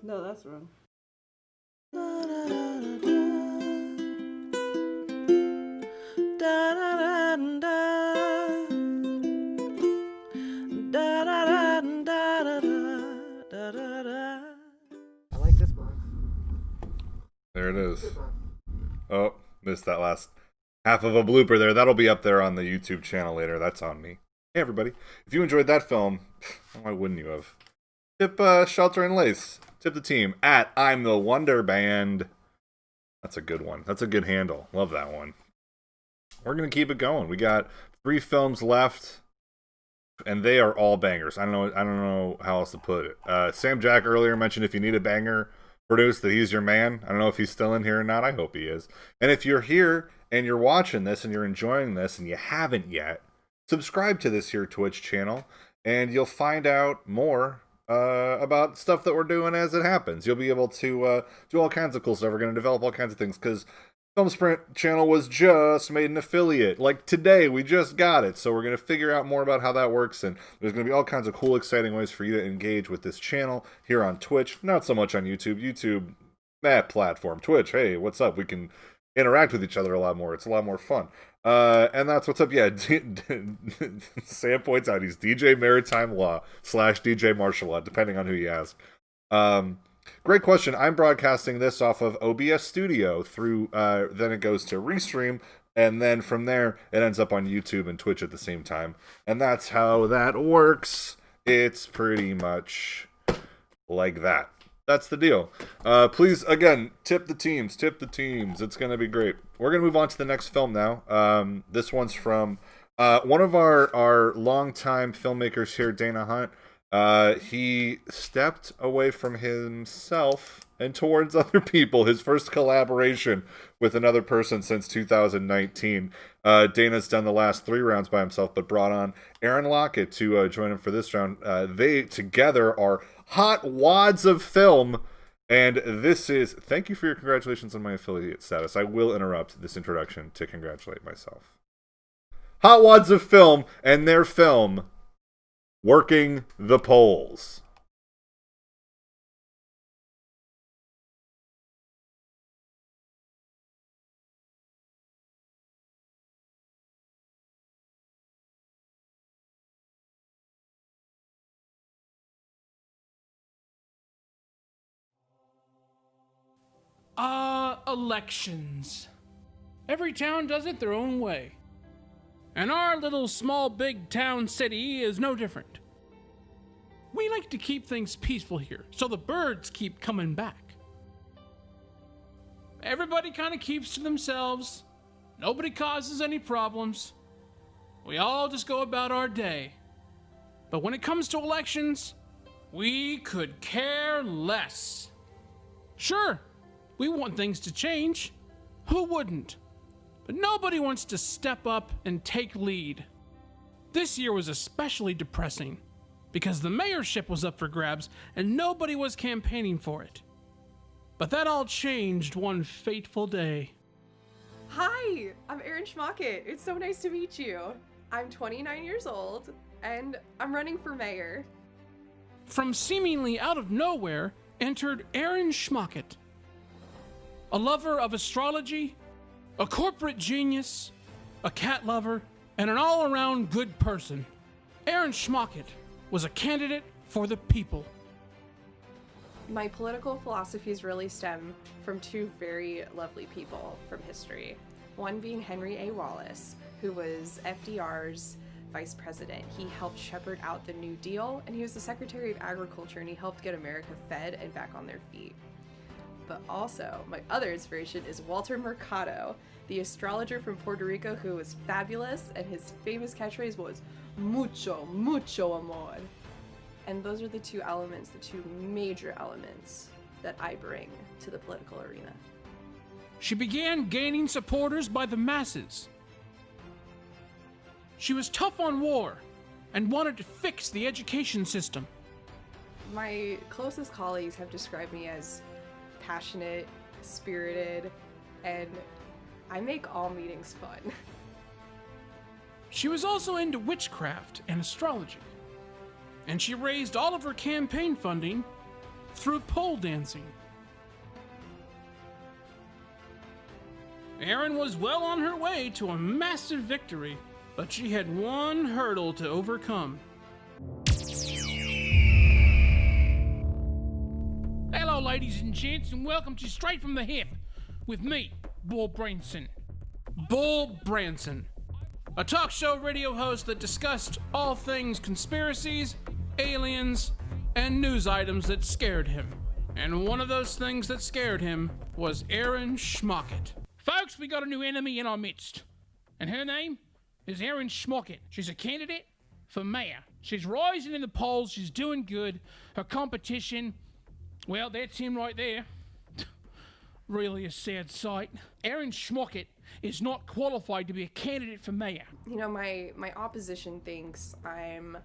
No, that's wrong. I like this box. There it is. Oh, missed that last half of a blooper there. That'll be up there on the YouTube channel later. That's on me. Hey, everybody. If you enjoyed that film, why wouldn't you have? Tip Shelter and Lace. Tip the team at I'm the Wonder Band. That's a good one. That's a good handle. Love that one. We're going to keep it going. We got 3 films left, and they are all bangers. I don't know how else to put it. Sam Jack earlier mentioned if you need a banger produced, that he's your man. I don't know if he's still in here or not. I hope he is. And if you're here and you're watching this and you're enjoying this and you haven't yet, subscribe to this here Twitch channel, and you'll find out more about stuff that we're doing as it happens. You'll be able to do all kinds of cool stuff. We're going to develop all kinds of things, because Film Sprint channel was just made an affiliate. Like today, we just got it. So we're going to figure out more about how that works, and there's going to be all kinds of cool, exciting ways for you to engage with this channel here on Twitch. Not so much on YouTube. YouTube, that platform. Twitch, hey, what's up? We can interact with each other a lot more. It's a lot more fun. And that's what's up. Yeah, Sam points out he's DJ Maritime Law / DJ Martial Law, depending on who you ask. Great question. I'm broadcasting this off of OBS Studio through, then it goes to Restream, and then from there, it ends up on YouTube and Twitch at the same time. And that's how that works. It's pretty much like that. That's the deal. Please, again, tip the teams. It's going to be great. We're going to move on to the next film now. This one's from one of our longtime filmmakers here, Dana Hunt. He stepped away from himself and towards other people. His first collaboration with another person since 2019. Dana's done the last 3 rounds by himself, but brought on Aaron Lockett to join him for this round. They together are hot wads of film, and this is... Thank you for your congratulations on my affiliate status. I will interrupt this introduction to congratulate myself. Hot wads of film and their film... Working the Polls. Elections. Every town does it their own way. And our little small big town city is no different. We like to keep things peaceful here, so the birds keep coming back. Everybody kind of keeps to themselves. Nobody causes any problems. We all just go about our day. But when it comes to elections, we could care less. Sure, we want things to change. Who wouldn't? But nobody wants to step up and take lead. This year was especially depressing because the mayorship was up for grabs and nobody was campaigning for it. But that all changed one fateful day. Hi, I'm Erin Schmockett. It's so nice to meet you. I'm 29 years old and I'm running for mayor. From seemingly out of nowhere entered Erin Schmockett, a lover of astrology, a corporate genius, a cat lover, and an all-around good person. Erin Schmockett was a candidate for the people. My political philosophies really stem from 2 very lovely people from history. One being Henry A. Wallace, who was FDR's vice president. He helped shepherd out the New Deal, and he was the Secretary of Agriculture, and he helped get America fed and back on their feet. But also, my other inspiration is Walter Mercado, the astrologer from Puerto Rico who was fabulous, and his famous catchphrase was, mucho, mucho amor. And those are the 2 elements, the 2 major elements that I bring to the political arena. She began gaining supporters by the masses. She was tough on war, and wanted to fix the education system. My closest colleagues have described me as passionate, spirited, and I make all meetings fun. She was also into witchcraft and astrology, and she raised all of her campaign funding through pole dancing. Erin was well on her way to a massive victory, but she had one hurdle to overcome. Hello, ladies and gents, and welcome to Straight from the Hip with me, Bull Branson. Bull Branson, a talk show radio host that discussed all things conspiracies, aliens, and news items that scared him. And one of those things that scared him was Erin Schmockett. Folks, we got a new enemy in our midst, and her name is Erin Schmockett. She's a candidate for mayor. She's rising in the polls, she's doing good. Her competition, well, that's him right there. Really a sad sight. Erin Schmockett is not qualified to be a candidate for mayor. You know, my opposition thinks I'm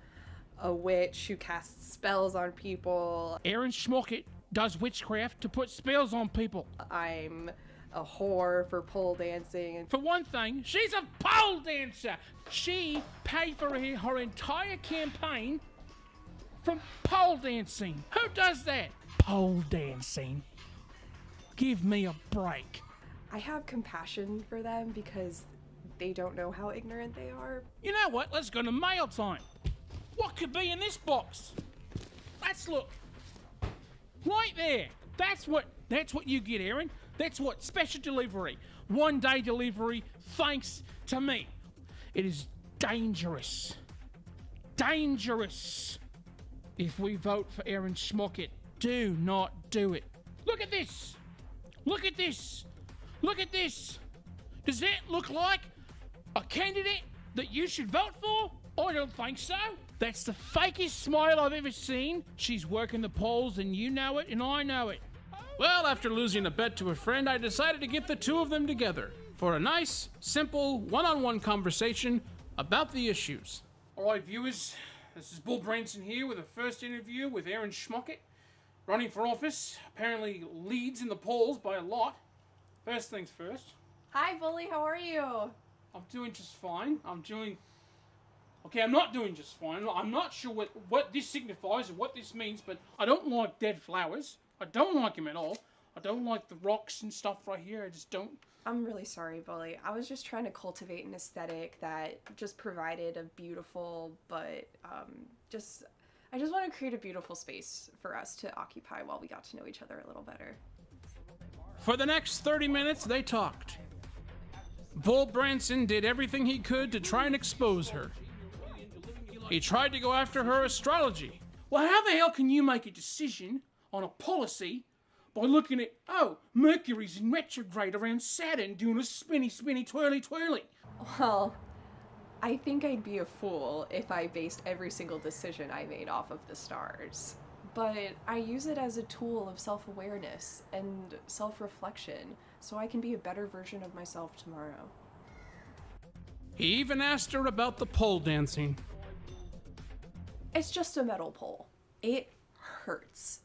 a witch who casts spells on people. Erin Schmockett does witchcraft to put spells on people. I'm a whore for pole dancing. For one thing, she's a pole dancer. She paid for her entire campaign from pole dancing. Who does that? Pole dancing. Give me a break. I have compassion for them because they don't know how ignorant they are. You know what? Let's go to mail time. What could be in this box? Let's look. Right there. That's what you get, Erin. That's what special delivery. 1-day delivery thanks to me. It is dangerous. Dangerous. If we vote for Erin Schmockett, do not do it. Look at this. Look at this. Look at this. Does that look like a candidate that you should vote for? I don't think so. That's the fakest smile I've ever seen. She's working the polls and you know it and I know it. Well, after losing a bet to a friend, I decided to get the two of them together for a nice, simple, one-on-one conversation about the issues. All right, viewers, this is Bull Branson here with a first interview with Erin Schmockett, running for office, apparently leads in the polls by a lot. First things first. Hi, Bully, how are you? I'm doing just fine. I'm not doing just fine. I'm not sure what this signifies or what this means, but I don't like dead flowers. I don't like them at all. I don't like the rocks and stuff right here. I just don't. I'm really sorry, Bully. I was just trying to cultivate an aesthetic that just provided a beautiful, but I just want to create a beautiful space for us to occupy while we got to know each other a little better. For the next 30 minutes, they talked. Bull Branson did everything he could to try and expose her. He tried to go after her astrology. Well, how the hell can you make a decision on a policy by looking at, Mercury's in retrograde around Saturn doing a spinny, twirly? Well, I think I'd be a fool if I based every single decision I made off of the stars. But I use it as a tool of self-awareness and self-reflection so I can be a better version of myself tomorrow. He even asked her about the pole dancing. It's just a metal pole. It hurts.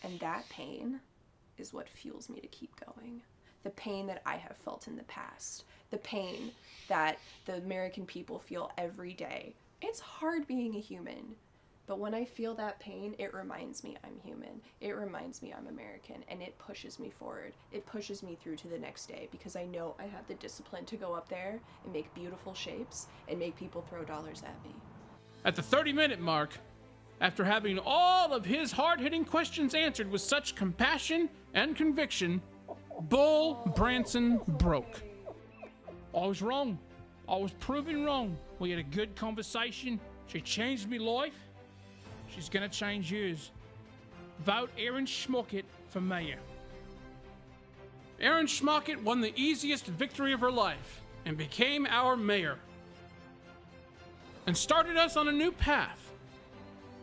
And that pain is what fuels me to keep going. The pain that I have felt in the past. The pain that the American people feel every day. It's hard being a human. But when I feel that pain, it reminds me I'm human. It reminds me I'm American. And it pushes me forward. It pushes me through to the next day because I know I have the discipline to go up there and make beautiful shapes and make people throw dollars at me. At the 30-minute mark, after having all of his hard-hitting questions answered with such compassion and conviction, Bull Branson broke. I was wrong. I was proven wrong. We had a good conversation. She changed me life. She's gonna change yours. Vote Erin Schmockett for mayor. Erin Schmockett won the easiest victory of her life and became our mayor. And started us on a new path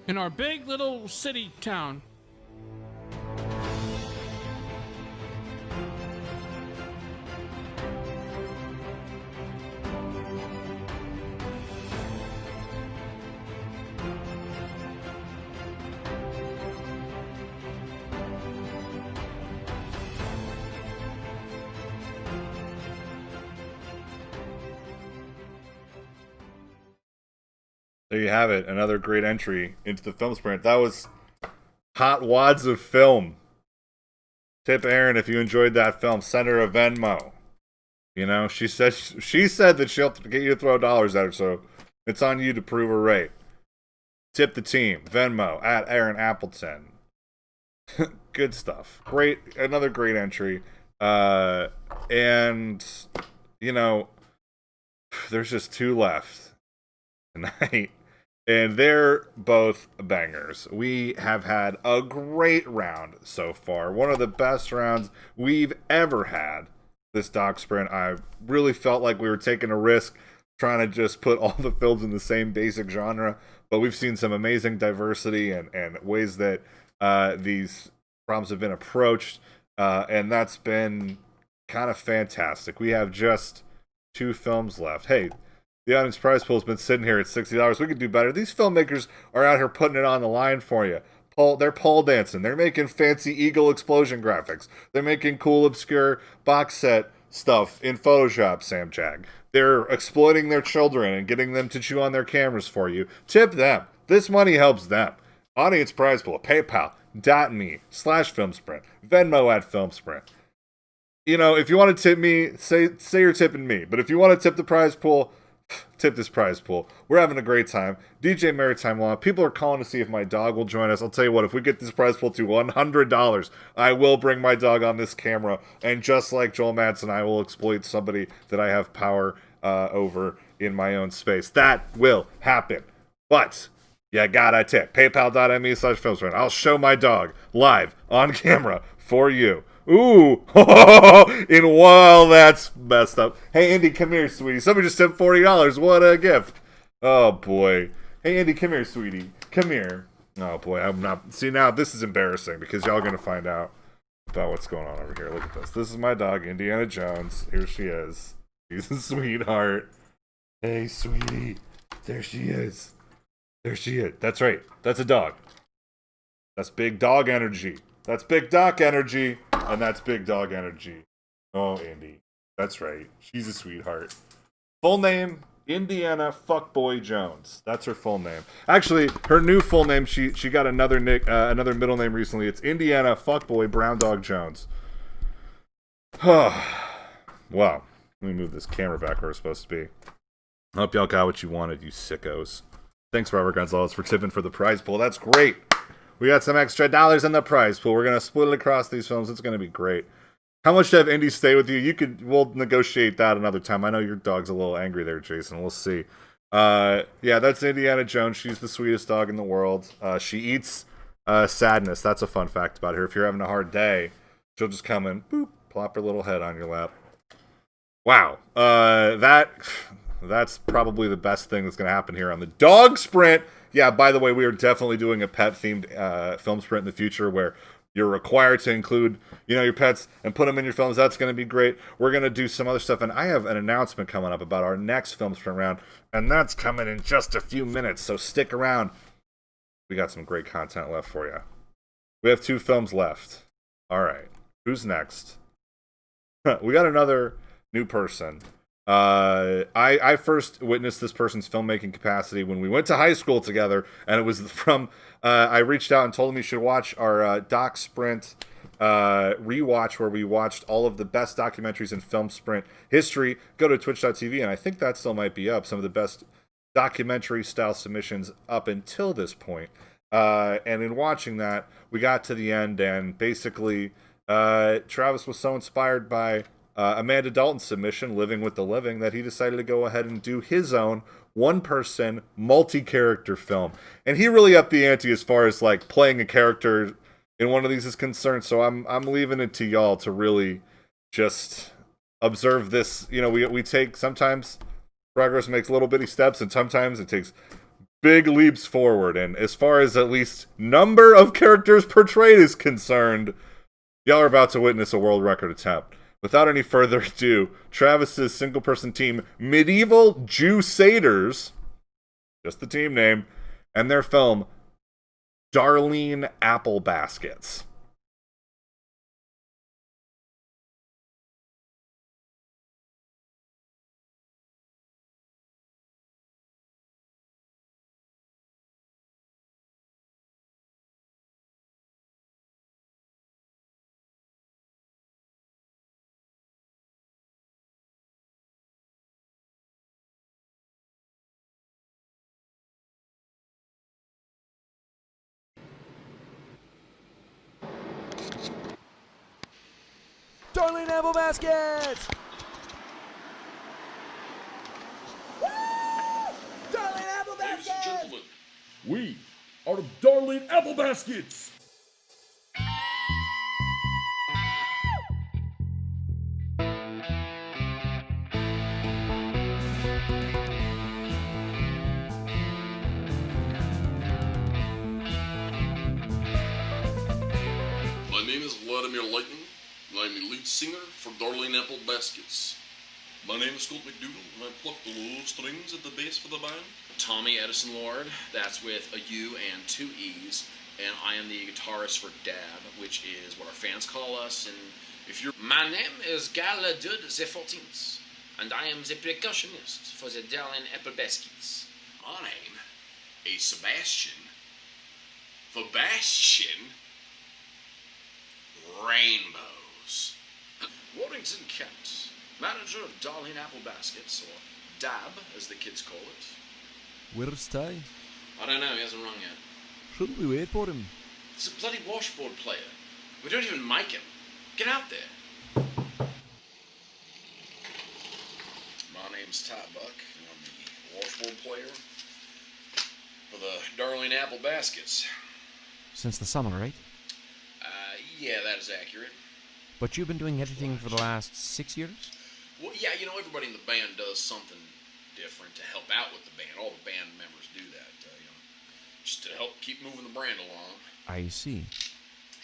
in our big little city town. There you have it. Another great entry into the film sprint. That was Hot Wads of Film. Tip Erin if you enjoyed that film. Send her a Venmo. You know, she said that she'll get you to throw dollars at her, so it's on you to prove her right. Tip the team. Venmo at Erin Appleton. Good stuff. Great. Another great entry. And, you know, there's just 2 left tonight. And they're both bangers. We have had a great round so far. One of the best rounds we've ever had. This doc sprint, I really felt like we were taking a risk trying to just put all the films in the same basic genre, but we've seen some amazing diversity and ways that these problems have been approached, and that's been kind of fantastic. We have just 2 films left. Hey, the audience prize pool has been sitting here at $60. We could do better. These filmmakers are out here putting it on the line for you. They're pole dancing. They're making fancy eagle explosion graphics. They're making cool, obscure box set stuff in Photoshop, Sam Jag. They're exploiting their children and getting them to chew on their cameras for you. Tip them. This money helps them. Audience prize pool, PayPal.me/FilmSprint. Venmo at FilmSprint. You know, if you want to tip me, say you're tipping me. But if you want to tip the prize pool, tip this prize pool. We're having a great time. DJ Maritime Law. People are calling to see if my dog will join us. I'll tell you what, if we get this prize pool to $100, I will bring my dog on this camera. And just like Joel Madsen, I will exploit somebody that I have power over in my own space. That will happen. But you gotta tip. PayPal.me/FilmSprint. I'll show my dog live on camera for you. Ooh, well, that's messed up. Hey, Indy, come here, sweetie. Somebody just tipped $40. What a gift. Oh, boy. Hey, Indy, come here, sweetie. Come here. Oh, boy, I'm not... See, now this is embarrassing because y'all going to find out about what's going on over here. Look at this. This is my dog, Indiana Jones. Here she is. She's a sweetheart. Hey, sweetie. There she is. There she is. That's right. That's a dog. That's big dog energy. That's big doc energy. And that's big dog energy. Oh, Indy. That's right. She's a sweetheart. Full name, Indiana Fuckboy Jones. That's her full name. Actually, her new full name, she got another middle name recently. It's Indiana Fuckboy Brown Dog Jones. Wow. Let me move this camera back where it's supposed to be. I hope y'all got what you wanted, you sickos. Thanks, Robert Gonzalez, for tipping for the prize pool. That's great. We got some extra dollars in the prize pool. We're going to split it across these films. It's going to be great. How much to have Indy stay with you? We'll negotiate that another time. I know your dog's a little angry there, Jason. We'll see. Yeah, that's Indiana Jones. She's the sweetest dog in the world. She eats sadness. That's a fun fact about her. If you're having a hard day, she'll just come and boop, plop her little head on your lap. Wow. That's probably the best thing that's going to happen here on the dog sprint. Yeah, by the way, we are definitely doing a pet-themed film sprint in the future where you're required to include, your pets and put them in your films. That's going to be great. We're going to do some other stuff, and I have an announcement coming up about our next film sprint round, and that's coming in just a few minutes, so stick around. We got some great content left for you. We have 2 films left. All right, who's next? We got another new person. I first witnessed this person's filmmaking capacity when we went to high school together, and it was from I reached out and told him he should watch our Doc Sprint rewatch, where we watched all of the best documentaries in film sprint history. Go to twitch.tv, and I think that still might be up. Some of the best documentary style submissions up until this point. And in watching that, we got to the end, and basically Travis was so inspired by Amanda Dalton's submission, Living with the Living, that he decided to go ahead and do his own one-person, multi-character film. And he really upped the ante as far as like playing a character in one of these is concerned. So I'm leaving it to y'all to really just observe this. We take, sometimes progress makes little bitty steps, and sometimes it takes big leaps forward. And as far as at least number of characters portrayed is concerned, y'all are about to witness a world record attempt. Without any further ado, Travis's single-person team, Medieval Jusaders, just the team name, and their film, Darlene Apple Baskets. Darling Apple Baskets! Darling Apple Ladies and gentlemen, We are the Darling Apple Baskets! my name is Vladimir Lightning, and I'm the lead singer for Darling Apple Baskets. My name is Colt McDougall, and I pluck the low strings at the bass for the band. Tommy Edison Lord, that's with a U and 2 E's, and I am the guitarist for Dab, which is what our fans call us, and if you're... My name is Galadud the 14th, and I am the percussionist for the Darling Apple Baskets. My name is Sebastian. Sebastian Rainbows. Warrington Kent, manager of Darling Apple Baskets, or Dab, as the kids call it. Where's Ty? I don't know, he hasn't rung yet. Shouldn't we wait for him? He's a bloody washboard player. We don't even mic him. Get out there. My name's Ty Buck, and I'm the washboard player for the Darling Apple Baskets. Since the summer, right? Yeah, that is accurate. But you've been doing editing for the last 6 years? Well, yeah, you know, everybody in the band does something different to help out with the band. All the band members do that, just to help keep moving the brand along. I see.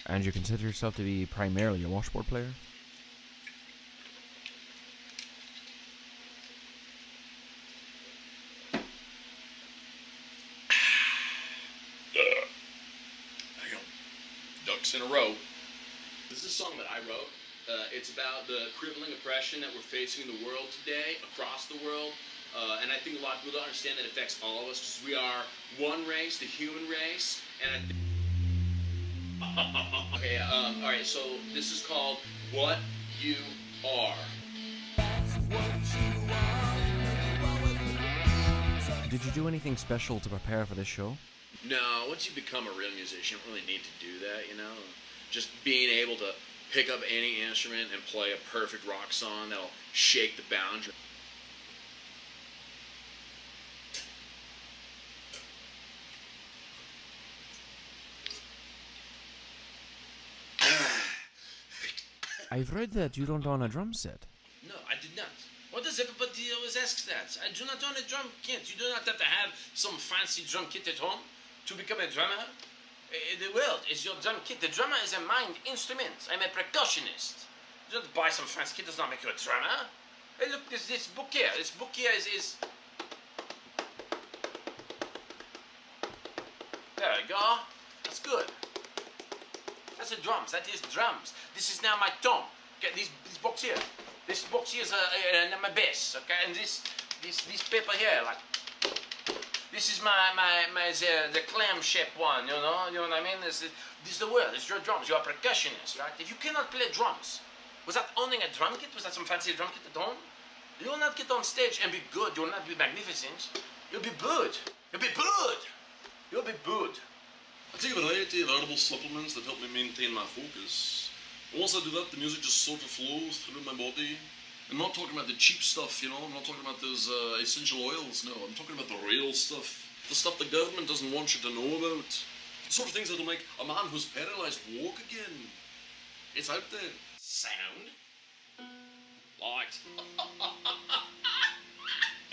And you consider yourself to be primarily a washboard player? Ducks in a row. This is a song that I wrote. It's about the crippling oppression that we're facing in the world today, across the world. And I think a lot of people don't understand that it affects all of us because we are one race, the human race. And okay, all right, so this is called What You Are. Did you do anything special to prepare for this show? No, once you become a real musician, you don't really need to do that, you know? Just being able to pick up any instrument and play a perfect rock song that'll shake the boundary. I've read that you don't own a drum set. No, I did not. What does everybody always ask that? I do not own a drum kit. You do not have to have some fancy drum kit at home to become a drummer. The world is your drum kit. The drummer is a mind instrument. I'm a percussionist. You don't buy some fancy kit, does not make you a drummer. Hey, look, this book here. This book here is... There we go. That's good. That's the drums. That is drums. This is now my tone. Okay, these books here. This box here is my bass. Okay, and this paper here, like this is the clam shape one. You know what I mean? This is the word. It's your drums. You're a percussionist, right? If you cannot play drums without owning a drum kit, without some fancy drum kit at home, you will not get on stage and be good. You will not be magnificent. You'll be booed. You'll be booed. You'll be booed. I take a variety of herbal supplements that help me maintain my focus. And once I do that, the music just sort of flows through my body. I'm not talking about the cheap stuff, you know. I'm not talking about those essential oils, no. I'm talking about the real stuff. The stuff the government doesn't want you to know about. The sort of things that'll make a man who's paralyzed walk again. It's out there. Sound. Light.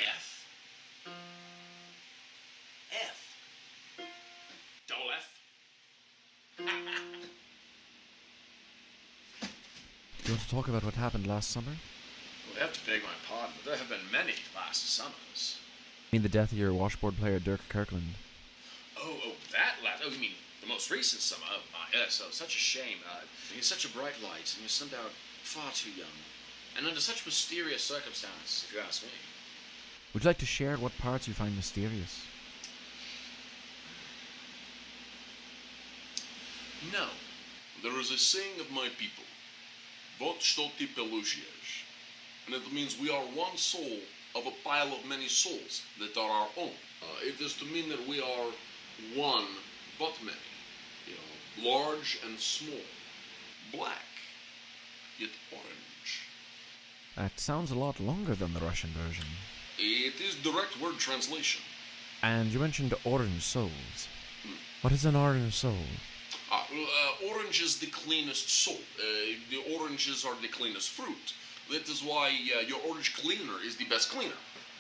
F. F. Double F. You want to talk about what happened last summer? Well, they have to beg my pardon, but there have been many last summers. I mean the death of your washboard player Dirk Kirkland. Oh, that last... Oh, you mean the most recent summer? Oh, my, yes, oh, such a shame. He's such a bright light, and he was sent out far too young. And under such mysterious circumstances, if you ask me. Would you like to share what parts you find mysterious? No. There is a saying of my people. Vot stoti pelusias. And it means we are one soul of a pile of many souls that are our own. It is to mean that we are one but many. You know, large and small. Black yet orange. That sounds a lot longer than the Russian version. It is direct word translation. And you mentioned orange souls. What is an orange soul? Orange is the cleanest soul. The oranges are the cleanest fruit. That is why your orange cleaner is the best cleaner.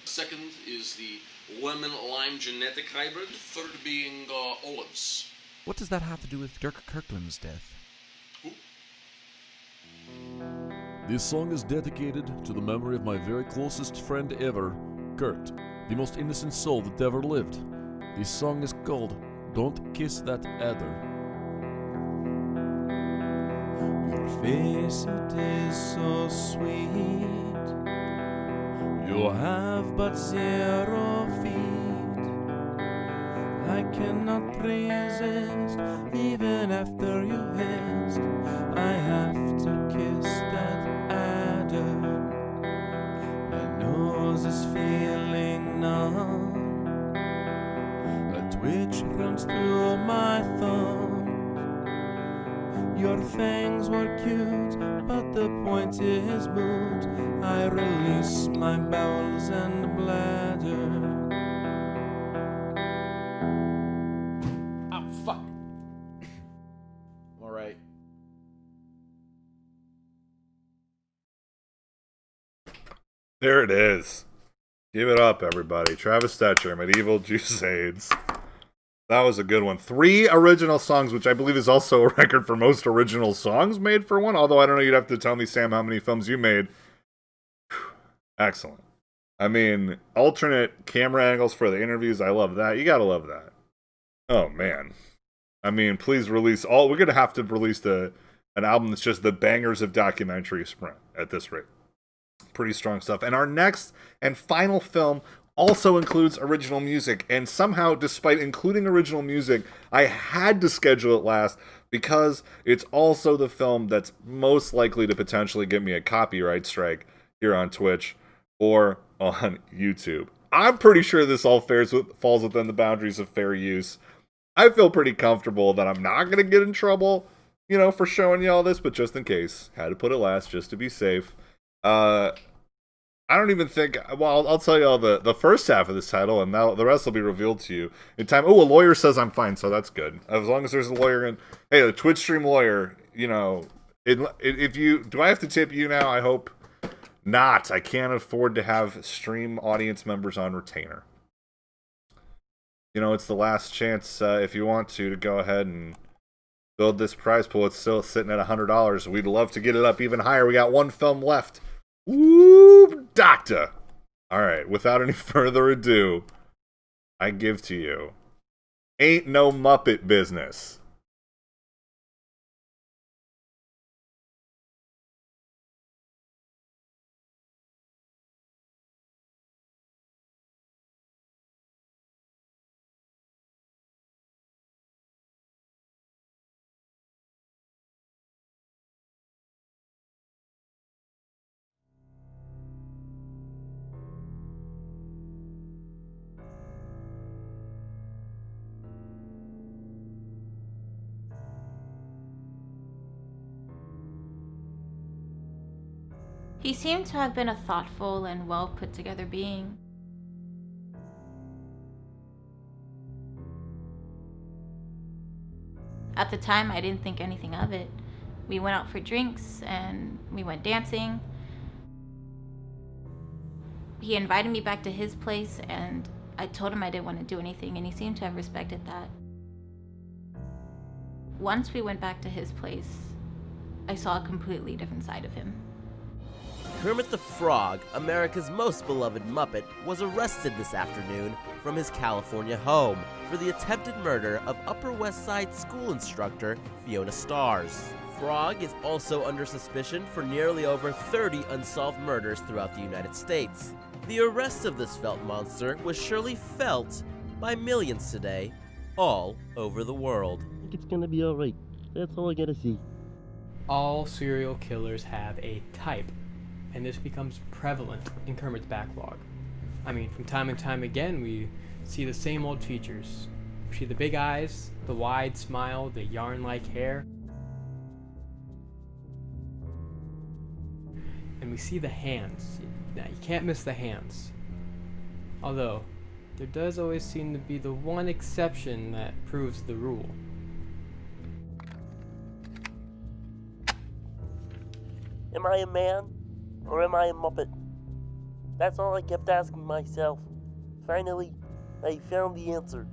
Second is the lemon-lime genetic hybrid. Third being olives. What does that have to do with Dirk Kirkland's death? This song is dedicated to the memory of my very closest friend ever, Kurt, the most innocent soul that ever lived. This song is called Don't Kiss That Adder. Your face, it is so sweet. You have but 0 feet. I cannot resist, even after you hissed. I have to kiss that adder. My nose is feeling numb. A twitch runs through my thumb. Your fangs were cute, but the point is moot. I release my bowels and bladder. Oh, fuck. Alright. There it is. Give it up, everybody. Travis Stetcher, Medieval Crusades. That was a good one. 3 original songs, which I believe is also a record for most original songs made for one. Although I don't know, you'd have to tell me, Sam, how many films you made. Excellent. I mean, alternate camera angles for the interviews. I love that. You gotta love that. Oh, man. I mean, please release all. We're gonna have to release an album that's just the bangers of documentary sprint at this rate. Pretty strong stuff. And our next and final film also includes original music, and somehow, despite including original music, I had to schedule it last because it's also the film that's most likely to potentially get me a copyright strike here on Twitch or on YouTube. I'm pretty sure this all falls within the boundaries of fair use. I feel pretty comfortable that I'm not going to get in trouble, for showing you all this, but just in case, had to put it last just to be safe. I don't even think. Well, I'll tell you all the first half of this title, and now the rest will be revealed to you in time. Oh, a lawyer says I'm fine, so that's good. As long as there's a lawyer in. Hey, the Twitch stream lawyer. If you do, I have to tip you now. I hope not. I can't afford to have stream audience members on retainer. It's the last chance if you want to go ahead and build this prize pool. It's still sitting at $100. We'd love to get it up even higher. We got one film left. Woo, doctor! Alright, without any further ado, I give to you Ain't No Muppet Business. He seemed to have been a thoughtful and well put together being. At the time, I didn't think anything of it. We went out for drinks and we went dancing. He invited me back to his place and I told him I didn't want to do anything, and he seemed to have respected that. Once we went back to his place, I saw a completely different side of him. Kermit the Frog, America's most beloved Muppet, was arrested this afternoon from his California home for the attempted murder of Upper West Side school instructor Fiona Stars. Frog is also under suspicion for nearly over 30 unsolved murders throughout the United States. The arrest of this felt monster was surely felt by millions today, all over the world. I think it's gonna be alright. That's all I gotta see. All serial killers have a type, and this becomes prevalent in Kermit's backlog. I mean, from time and time again, we see the same old features. We see the big eyes, the wide smile, the yarn-like hair. and we see the hands. Now, you can't miss the hands. Although, there does always seem to be the one exception that proves the rule. Am I a man? Or am I a Muppet? That's all I kept asking myself. Finally, I found the answer.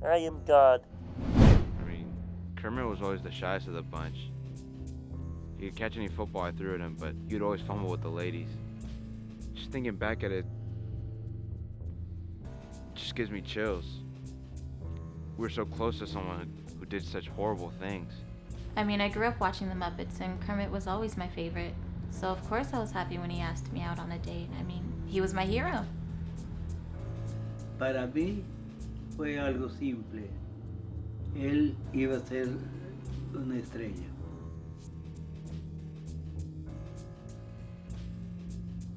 I am God. I mean, Kermit was always the shyest of the bunch. He could catch any football I threw at him, but he'd always fumble with the ladies. Just thinking back at it, just gives me chills. We were so close to someone who did such horrible things. I mean, I grew up watching the Muppets, and Kermit was always my favorite. So of course I was happy when he asked me out on a date. I mean, he was my hero. Para mí fue algo simple. Él iba a ser una estrella.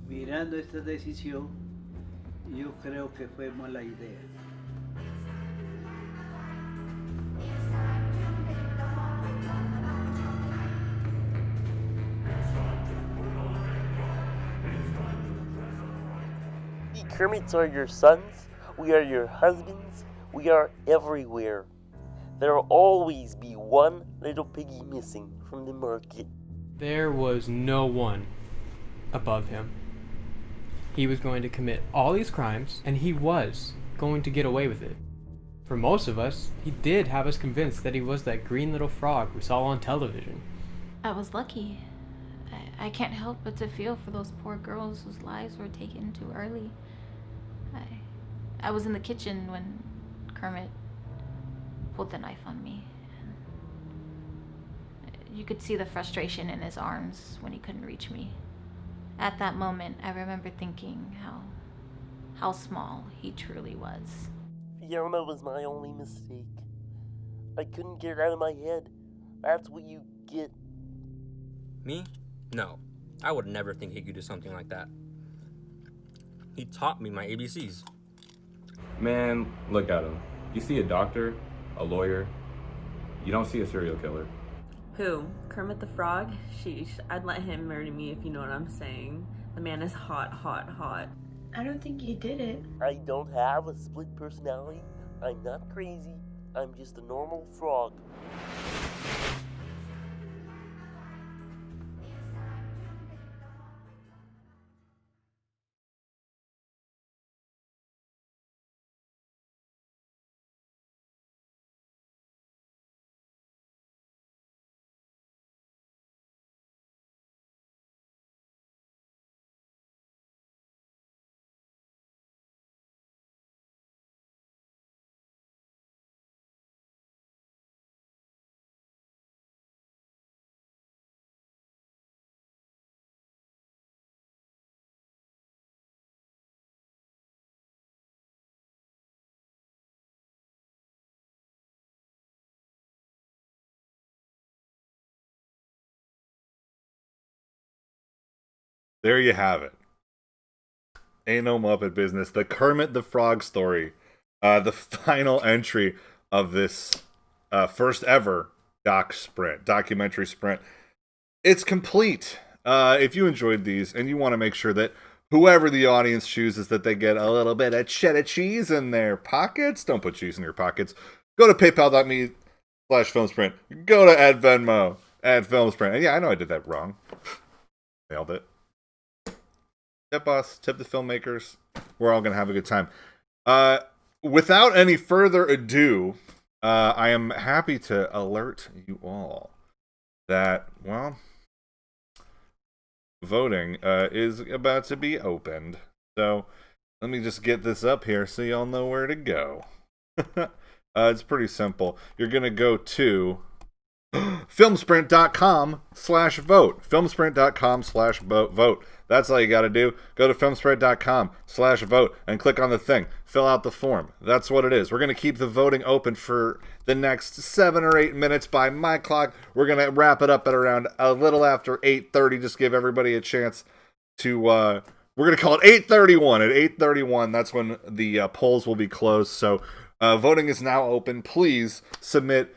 Mirando esta decisión, yo creo que fue mala idea. We Kermits are your sons, we are your husbands, we are everywhere. There'll always be one little piggy missing from the market. There was no one above him. He was going to commit all these crimes, and he was going to get away with it. For most of us, he did have us convinced that he was that green little frog we saw on television. I was lucky. I can't help but to feel for those poor girls whose lives were taken too early. I was in the kitchen when Kermit pulled the knife on me. You could see the frustration in his arms when he couldn't reach me. At that moment, I remember thinking how small he truly was. Fiona was my only mistake. I couldn't get it out of my head. That's what you get. Me? No. I would never think he could do something like that. He taught me my ABCs. Man, look at him. You see a doctor, a lawyer. You don't see a serial killer. Who? Kermit the Frog? Sheesh, I'd let him murder me if you know what I'm saying. The man is hot, hot, hot. I don't think he did it. I don't have a split personality. I'm not crazy. I'm just a normal frog. There you have it. Ain't no Muppet business. The Kermit the Frog story. The final entry of this first ever documentary sprint. It's complete. If you enjoyed these and you want to make sure that whoever the audience chooses that they get a little bit of cheddar cheese in their pockets, don't put cheese in your pockets. Go to paypal.me/filmsprint. Go to @Venmo @filmsprint. And yeah, I know I did that wrong. Nailed it. Tip us, tip the filmmakers. We're all going to have a good time. Without any further ado, I am happy to alert you all that, well, voting is about to be opened. So let me just get this up here so y'all know where to go. It's pretty simple. You're going to go to filmsprint.com/vote. Filmsprint.com/vote. That's all you got to do. Go to filmsprint.com/vote and click on the thing. Fill out the form. That's what it is. We're going to keep the voting open for the next 7 or 8 minutes by my clock. We're going to wrap it up at around a little after 8:30. Just give everybody a chance to, we're going to call it 8:31. At 8:31, that's when the polls will be closed. So voting is now open. Please submit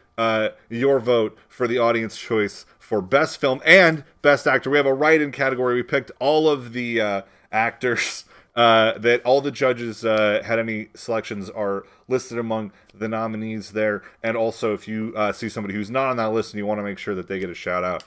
your vote for the audience choice for best film and best actor. We have a write-in category. We picked all of the actors that all the judges had any selections are listed among the nominees there. And also, if you see somebody who's not on that list and you want to make sure that they get a shout out,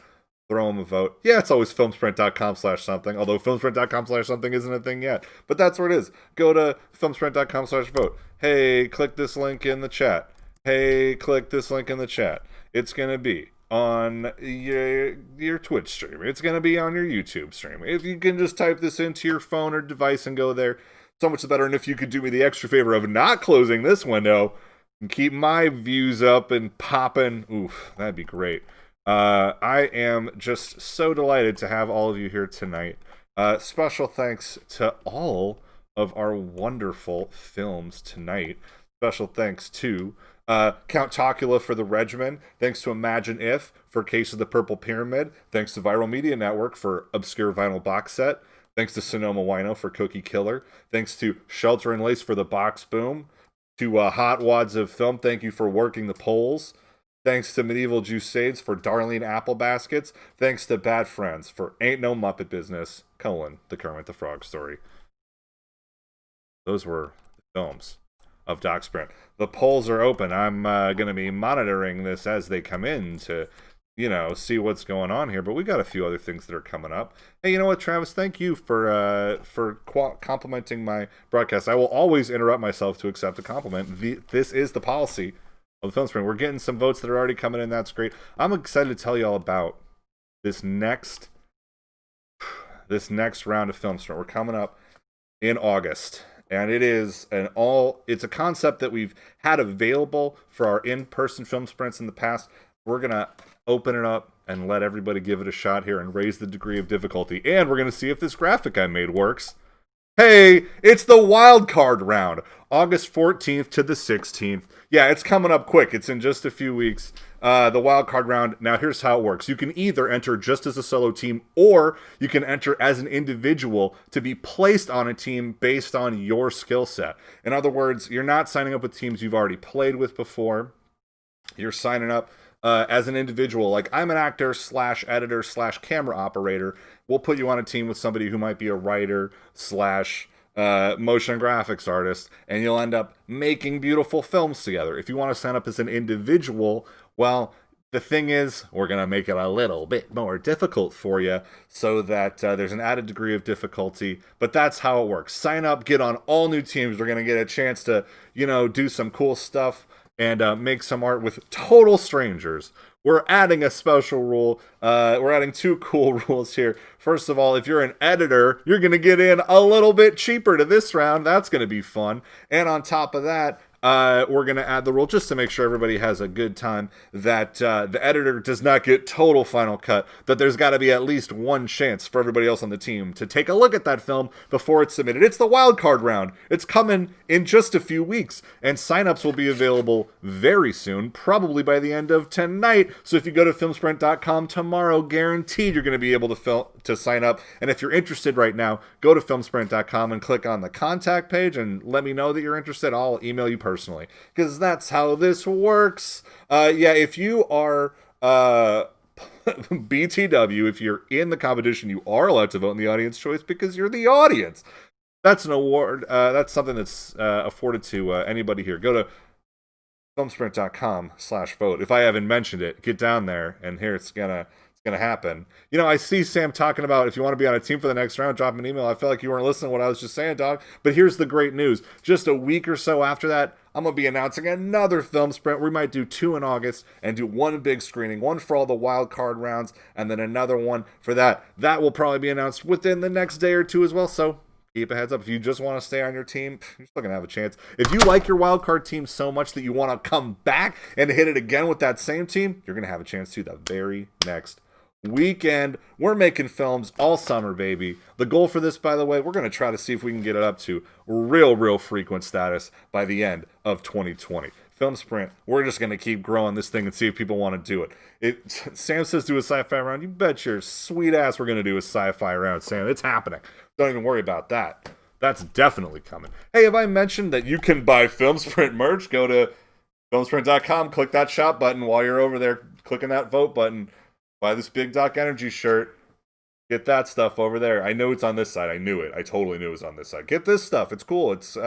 throw them a vote. Yeah, it's always filmsprint.com/something, although filmsprint.com/something isn't a thing yet. But that's where it is. Go to filmsprint.com/vote. Hey, click this link in the chat. Hey, click this link in the chat. It's going to be on your Twitch stream. It's going to be on your YouTube stream. If you can just type this into your phone or device and go there, so much the better. And if you could do me the extra favor of not closing this window and keep my views up and popping, oof, that'd be great. I am just so delighted to have all of you here tonight. Special thanks to all of our wonderful films tonight. Special thanks to Count Tocula for The Regimen. Thanks to Imagine If for Case of the Purple Pyramid. Thanks to Viral Media Network for Obscure Vinyl Box Set. Thanks to Sonoma Wino for Cookie Killer. Thanks to Shelter and Lace for The Box Boom. To Hot Wads of Film, thank you for working the polls. Thanks to Medieval Juicades for Darlene Apple Baskets. Thanks to Bad Friends for Ain't No Muppet Business, the Kermit the Frog story. Those were the films of Doc Sprint. The polls are open. I'm going to be monitoring this as they come in to, see what's going on here. But we got a few other things that are coming up. Hey, you know what, Travis? Thank you for complimenting my broadcast. I will always interrupt myself to accept a compliment. This is the policy of the Film Sprint. We're getting some votes that are already coming in. That's great. I'm excited to tell you all about this next round of Film Sprint. We're coming up in August. And it's a concept that we've had available for our in-person film sprints in the past. We're going to open it up and let everybody give it a shot here and raise the degree of difficulty. And we're going to see if this graphic I made works. Hey, it's the wild card round, August 14th to the 16th. Yeah, it's coming up quick. It's in just a few weeks. The wild card round. Now, here's how it works. You can either enter just as a solo team, or you can enter as an individual to be placed on a team based on your skill set. In other words, you're not signing up with teams you've already played with before. You're signing up as an individual. Like, I'm an actor / editor / camera operator. We'll put you on a team with somebody who might be a writer / motion graphics artist, and you'll end up making beautiful films together. If you want to sign up as an individual, well, the thing is, we're going to make it a little bit more difficult for you so that there's an added degree of difficulty, but that's how it works. Sign up, get on all new teams. We're going to get a chance to, do some cool stuff and make some art with total strangers. We're adding a special rule. We're adding 2 cool rules here. First of all, if you're an editor, you're going to get in a little bit cheaper to this round. That's going to be fun. And on top of that, we're going to add the rule, just to make sure everybody has a good time, that the editor does not get total final cut, that there's got to be at least one chance for everybody else on the team to take a look at that film before it's submitted. It's the wild card round. It's coming in just a few weeks, and signups will be available very soon, probably by the end of tonight. So if you go to filmsprint.com tomorrow, guaranteed you're going to be able to sign up. And if you're interested right now, go to filmsprint.com and click on the contact page and let me know that you're interested. I'll email you personally, because that's how this works. If you are BTW, if you're in the competition, you are allowed to vote in the audience choice because you're the audience. That's an award. That's something that's afforded to anybody here. Go to filmsprint.com/vote. If I haven't mentioned it, get down there, and here it's gonna happen. I see Sam talking about if you want to be on a team for the next round, drop me an email. I felt like you weren't listening to what I was just saying, dog. But here's the great news. Just a week or so after that, I'm going to be announcing another film sprint. We might do 2 in August and do 1 big screening, 1 for all the wild card rounds, and then another one for that. That will probably be announced within the next day or 2 as well. So keep a heads up. If you just want to stay on your team, you're still going to have a chance. If you like your wildcard team so much that you want to come back and hit it again with that same team, you're going to have a chance to the very next weekend. We're making films all summer, baby. The goal for this, by the way, we're going to try to see if we can get it up to real frequent status by the end of 2020. Film Sprint, we're just going to keep growing this thing and see if people want to do it. Sam says do a sci-fi round. You bet your sweet ass we're going to do a sci-fi round, Sam. It's happening. Don't even worry about that. That's definitely coming. Hey, have I mentioned that you can buy Film Sprint merch? Go to Filmsprint.com, click that shop button while you're over there, clicking that vote button. Buy this Big Doc Energy shirt. Get that stuff over there. I know it's on this side. I knew it. I totally knew it was on this side. Get this stuff. It's cool. It's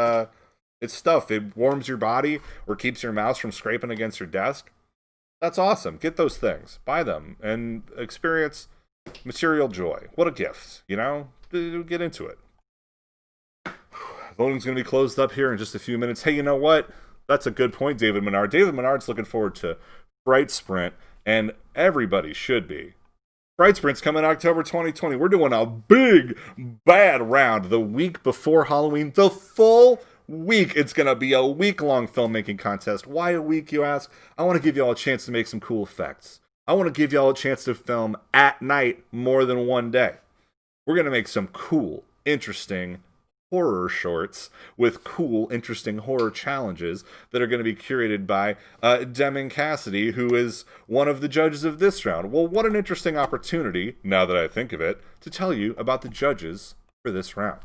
stuff. It warms your body or keeps your mouse from scraping against your desk. That's awesome. Get those things. Buy them and experience material joy. What a gift, you know? Get into it. Voting's going to be closed up here in just a few minutes. Hey, you know what? That's a good point, David Menard. David Menard's looking forward to Bright Sprint, and everybody should be. Bright Sprint's coming October 2020. We're doing a big, bad round the week before Halloween. The full week. It's going to be a week-long filmmaking contest. Why a week, you ask? I want to give you all a chance to make some cool effects. I want to give you all a chance to film at night more than one day. We're going to make some cool, interesting horror shorts with cool, interesting horror challenges that are going to be curated by Deming Cassidy, who is one of the judges of this round. Well, what an interesting opportunity, now that I think of it, to tell you about the judges for this round.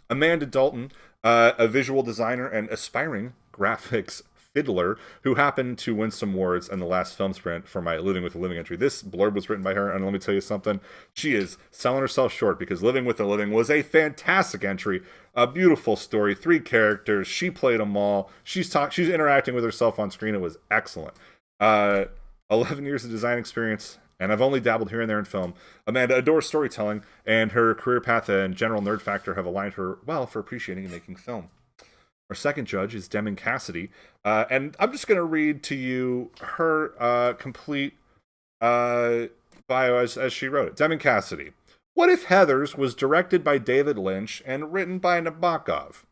Amanda Dalton, a visual designer and aspiring graphics fiddler who happened to win some awards in the last film sprint for my Living with a Living entry. This blurb was written by her, and let me tell you something. She is selling herself short because Living with a Living was a fantastic entry, a beautiful story, 3 characters. She played them all. She's interacting with herself on screen. It was excellent. 11 years of design experience, and I've only dabbled here and there in film. Amanda adores storytelling, and her career path and general nerd factor have aligned her well for appreciating and making film. Our second judge is Deming Cassidy, and I'm just going to read to you her complete bio as she wrote it. Deming Cassidy. What if Heathers was directed by David Lynch and written by Nabokov?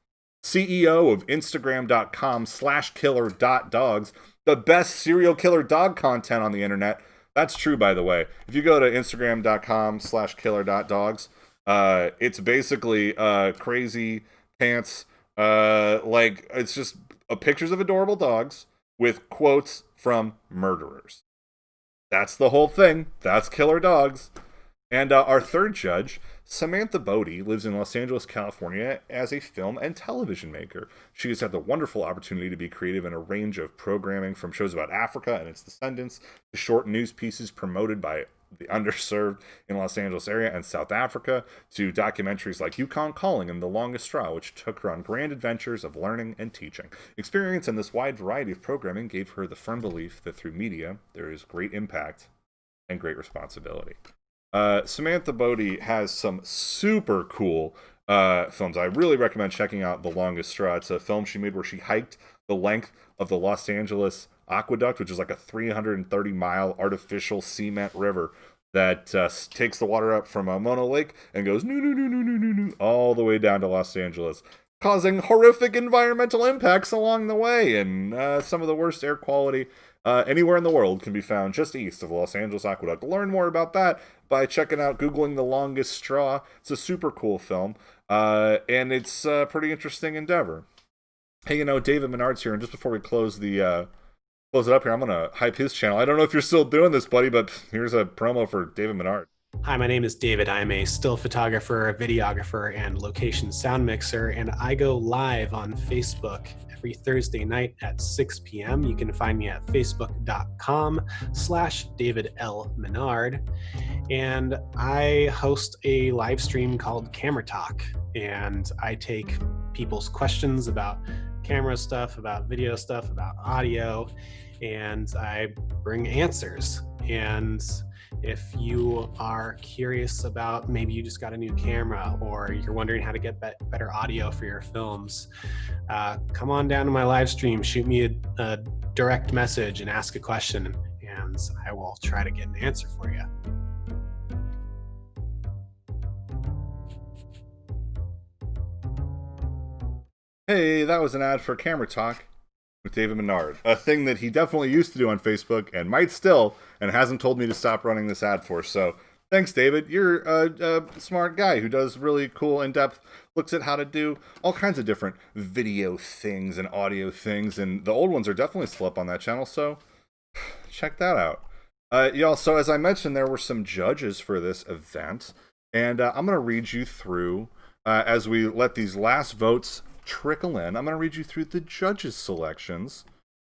CEO of Instagram.com/killer.dogs, the best serial killer dog content on the internet. That's true, by the way. If you go to Instagram.com/killer.dogs, it's basically crazy pants. It's just pictures of adorable dogs with quotes from murderers. That's the whole thing. That's Killer Dogs. And our third judge, Samantha Bodie, lives in Los Angeles, California as a film and television maker. She has had the wonderful opportunity to be creative in a range of programming, from shows about Africa and its descendants to short news pieces promoted by the underserved in Los Angeles area and South Africa, to documentaries like Yukon Calling and The Longest Straw, which took her on grand adventures of learning and teaching. Experience in this wide variety of programming gave her the firm belief that through media there is great impact and great responsibility. Samantha Bodie has some super cool films. I really recommend checking out The Longest Straw. It's a film she made where she hiked the length of the Los Angeles Aqueduct, which is like a 330-mile artificial cement river that takes the water up from Mono Lake and goes all the way down to Los Angeles, causing horrific environmental impacts along the way. And some of the worst air quality anywhere in the world can be found just east of Los Angeles Aqueduct. Learn more about that by checking out, Googling The Longest Straw. It's a super cool film, and it's a pretty interesting endeavor. Hey, you know, David Menard's here, and just before we close it up here, I'm going to hype his channel. I don't know if you're still doing this, buddy, but here's a promo for David Menard. Hi, my name is David. I'm a still photographer, a videographer, and location sound mixer, and I go live on Facebook every Thursday night at 6 p.m. You can find me at facebook.com/David L. Menard, and I host a live stream called Camera Talk, and I take people's questions about camera stuff, about video stuff, about audio, and I bring answers. And if you are curious about, maybe you just got a new camera or you're wondering how to get better audio for your films, come on down to my live stream, shoot me a direct message and ask a question, and I will try to get an answer for you. Hey, that was an ad for Camera Talk with David Menard, a thing that he definitely used to do on Facebook and might still, and hasn't told me to stop running this ad for. So thanks, David. You're a smart guy who does really cool, in-depth looks at how to do all kinds of different video things and audio things, and the old ones are definitely still up on that channel, so check that out. Y'all, so as I mentioned, there were some judges for this event, and I'm going to read you through, as we let these last votes trickle in, I'm going to read you through the judges' selections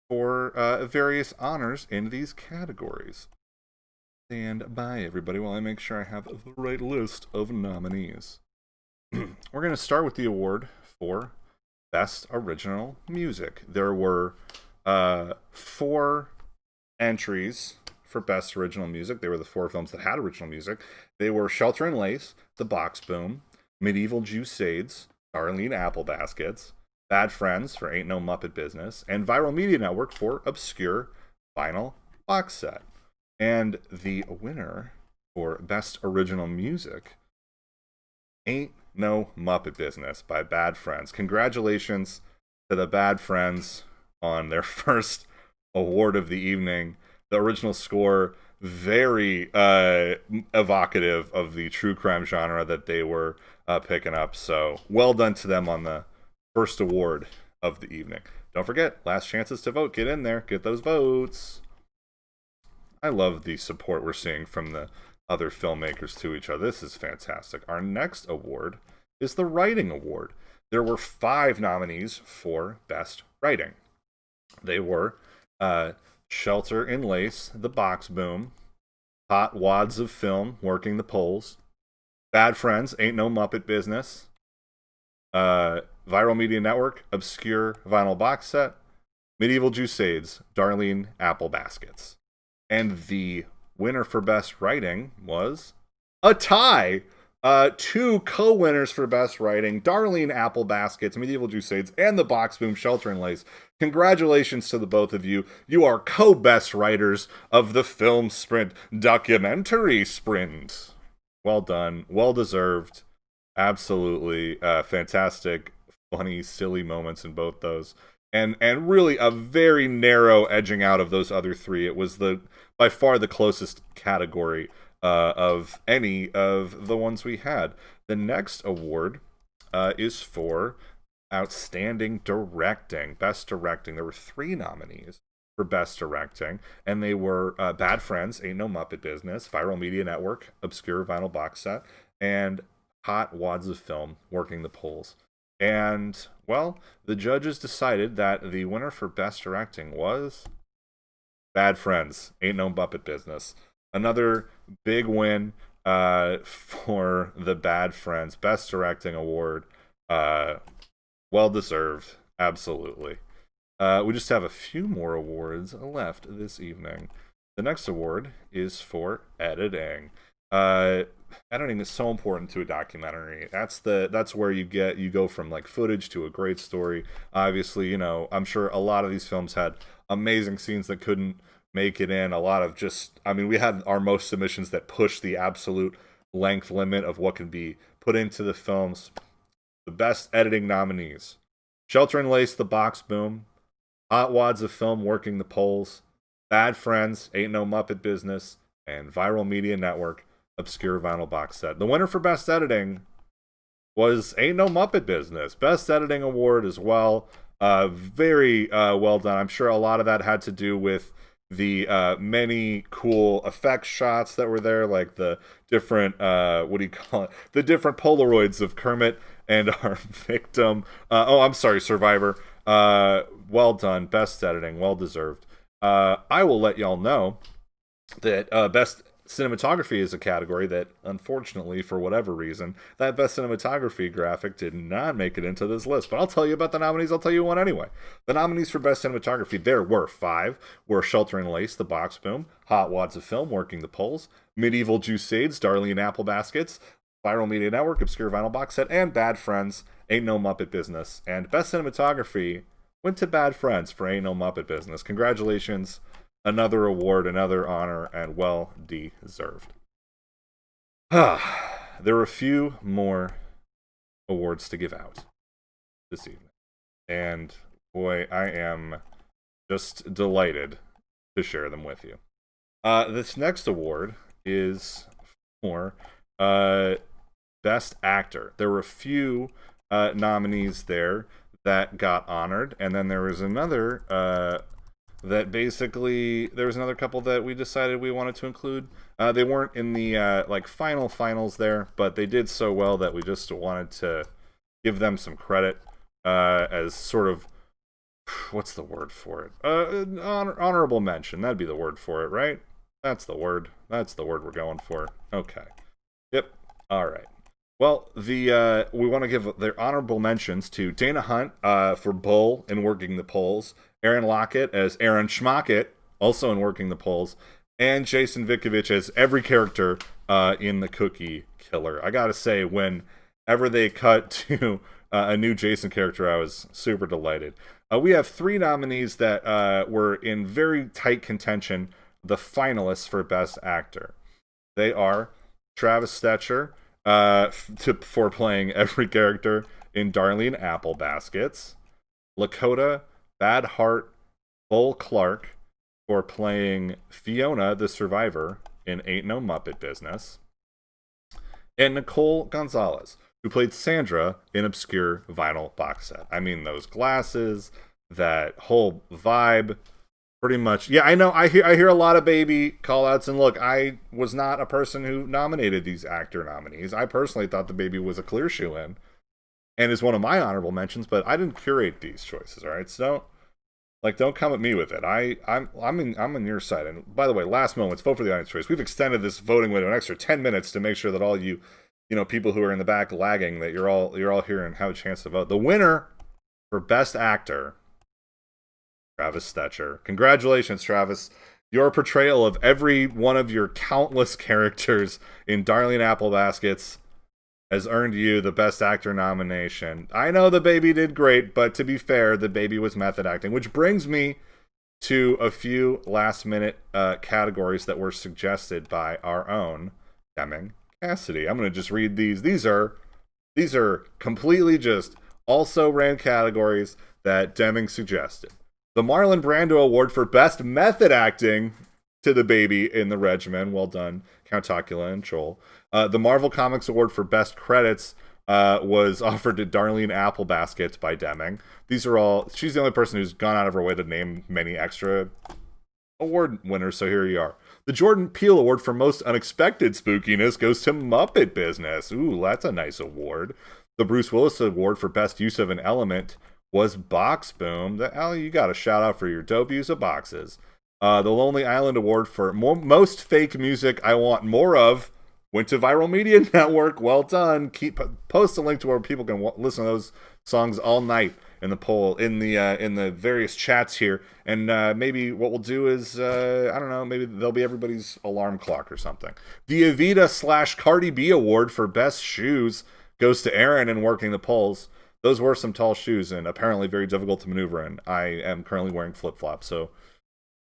for various honors in these categories. Stand by, everybody, while I make sure I have the right list of nominees. We're going to start with the award for Best Original Music. There were 4 entries for Best Original Music. They were the 4 films that had original music. They were Shelter in Lace, The Box Boom, Medieval Juicades, Darlene Apple Baskets, Bad Friends for Ain't No Muppet Business, and Viral Media Network for Obscure Vinyl Box Set. And the winner for Best Original Music, Ain't No Muppet Business by Bad Friends. Congratulations to the Bad Friends on their first award of the evening. The original score, very evocative of the true crime genre that they were picking up. So well done to them on the first award of the evening. Don't forget, last chances to vote. Get in there. Get those votes. I love the support we're seeing from the other filmmakers to each other. This is fantastic. Our next award is the Writing Award. There were 5 nominees for Best Writing. They were Shelter in Lace, The Box Boom, Hot Wads of Film, Working the Polls, Bad Friends, Ain't No Muppet Business, Viral Media Network, Obscure Vinyl Box Set, Medieval Juicades, Darlene Apple Baskets. And the winner for Best Writing was a tie. 2 co-winners for Best Writing, Darlene Apple Baskets, Medieval Juicades, and The Box Boom, Shelter in Lace. Congratulations to the both of you. You are co-best writers of the Film Sprint Documentary Sprint. Well done. Well deserved. Absolutely fantastic, funny, silly moments in both those. And really a very narrow edging out of those other 3. It was by far the closest category of any of the ones we had. The next award is for Outstanding Directing, Best Directing. There were 3 nominees for Best Directing, and they were Bad Friends, Ain't No Muppet Business, Viral Media Network, Obscure Vinyl Box Set, and Hot Wads of Film, Working the Polls. And, well, the judges decided that the winner for Best Directing was Bad Friends, Ain't No Muppet Business. Another big win for the Bad Friends. Best Directing Award. Well deserved. Absolutely. We just have a few more awards left this evening. The next award is for editing. Editing is so important to a documentary. That's where you go from like footage to a great story. Obviously, I'm sure a lot of these films had amazing scenes that couldn't make it in. A lot of we had our most submissions that pushed the absolute length limit of what can be put into the films. The best editing nominees: Shelter in Lace, The Box Boom, Hot Wads of Film, Working the Polls, Bad Friends, Ain't No Muppet Business, and Viral Media Network, Obscure Vinyl Box Set. The winner for Best Editing was Ain't No Muppet Business. Best Editing Award as well. Very well done. I'm sure a lot of that had to do with the many cool effects shots that were there, like the different the different Polaroids of Kermit and our victim. Survivor. Well done. Best editing. Well deserved. I will let y'all know that best cinematography is a category that, unfortunately, for whatever reason, that best cinematography graphic did not make it into this list. But I'll tell you about the nominees. I'll tell you one anyway. The nominees for best cinematography, there were 5. Were Shelter in Lace, The Box Boom, Hot Wads of Film, Working the Polls, Medieval Juicades, Darlene Apple Baskets, Viral Media Network, Obscure Vinyl Box Set, and Bad Friends, Ain't No Muppet Business. And best cinematography went to Bad Friends for Ain't No Muppet Business. Congratulations. Another award, another honor, and well deserved. There are a few more awards to give out this evening. And boy, I am just delighted to share them with you. This next award is for Best Actor. There were a few nominees there that got honored, and then there was another that basically there was another couple that we decided we wanted to include. They weren't in the finals there, but they did so well that we just wanted to give them some credit as sort of what's the word for it? Honorable mention. That'd be the word for it, right? That's the word. That's the word we're going for. Okay. Yep. All right. Well, we want to give their honorable mentions to Dana Hunt for Bull in Working the Polls, Aaron Lockett as Aaron Schmockett, also in Working the Polls, and Jason Vikovich as every character in The Cookie Killer. I gotta say, whenever they cut to a new Jason character, I was super delighted. We have 3 nominees that were in very tight contention, the finalists for Best Actor. They are Travis Stetcher for playing every character in Darlene Apple Baskets, Lakota Bad Heart Bull Clark for playing Fiona the Survivor in Ain't No Muppet Business, and Nicole Gonzalez, who played Sandra in Obscure Vinyl Box Set. I mean, those glasses, that whole vibe, pretty much. Yeah, I know. I hear a lot of baby call-outs, and look, I was not a person who nominated these actor nominees. I personally thought the baby was a clear shoe-in, and is one of my honorable mentions, but I didn't curate these choices, all right? So don't come at me with it. I'm on your side. And by the way, last moments, vote for the audience choice. We've extended this voting window an extra 10 minutes to make sure that all you people who are in the back lagging, that you're all here and have a chance to vote. The winner for Best Actor, Travis Stetcher. Congratulations, Travis. Your portrayal of every one of your countless characters in Darlene Apple Baskets has earned you the Best Actor nomination. I know the baby did great, but to be fair, the baby was method acting, which brings me to a few last-minute categories that were suggested by our own Deming Cassidy. I'm going to just read these. These are completely just also ran categories that Deming suggested. The Marlon Brando Award for Best Method Acting to the baby in the regimen. Well done, Count Chocula and Joel. The Marvel Comics Award for Best Credits was offered to Darlene Apple Baskets by Deming. These are all... She's the only person who's gone out of her way to name many extra award winners, so here you are. The Jordan Peele Award for Most Unexpected Spookiness goes to Muppet Business. Ooh, that's a nice award. The Bruce Willis Award for Best Use of an Element was Box Boom. You got a shout out for your dope use of boxes. The Lonely Island Award for Most Fake Music I Want More Of went to Viral Media Network. Well done. Post a link to where people can listen to those songs all night in the poll, in the various chats here. And maybe what we'll do is, I don't know, maybe there'll be everybody's alarm clock or something. The Evita / Cardi B Award for Best Shoes goes to Aaron in Working the Polls. Those were some tall shoes and apparently very difficult to maneuver in. I am currently wearing flip-flops, so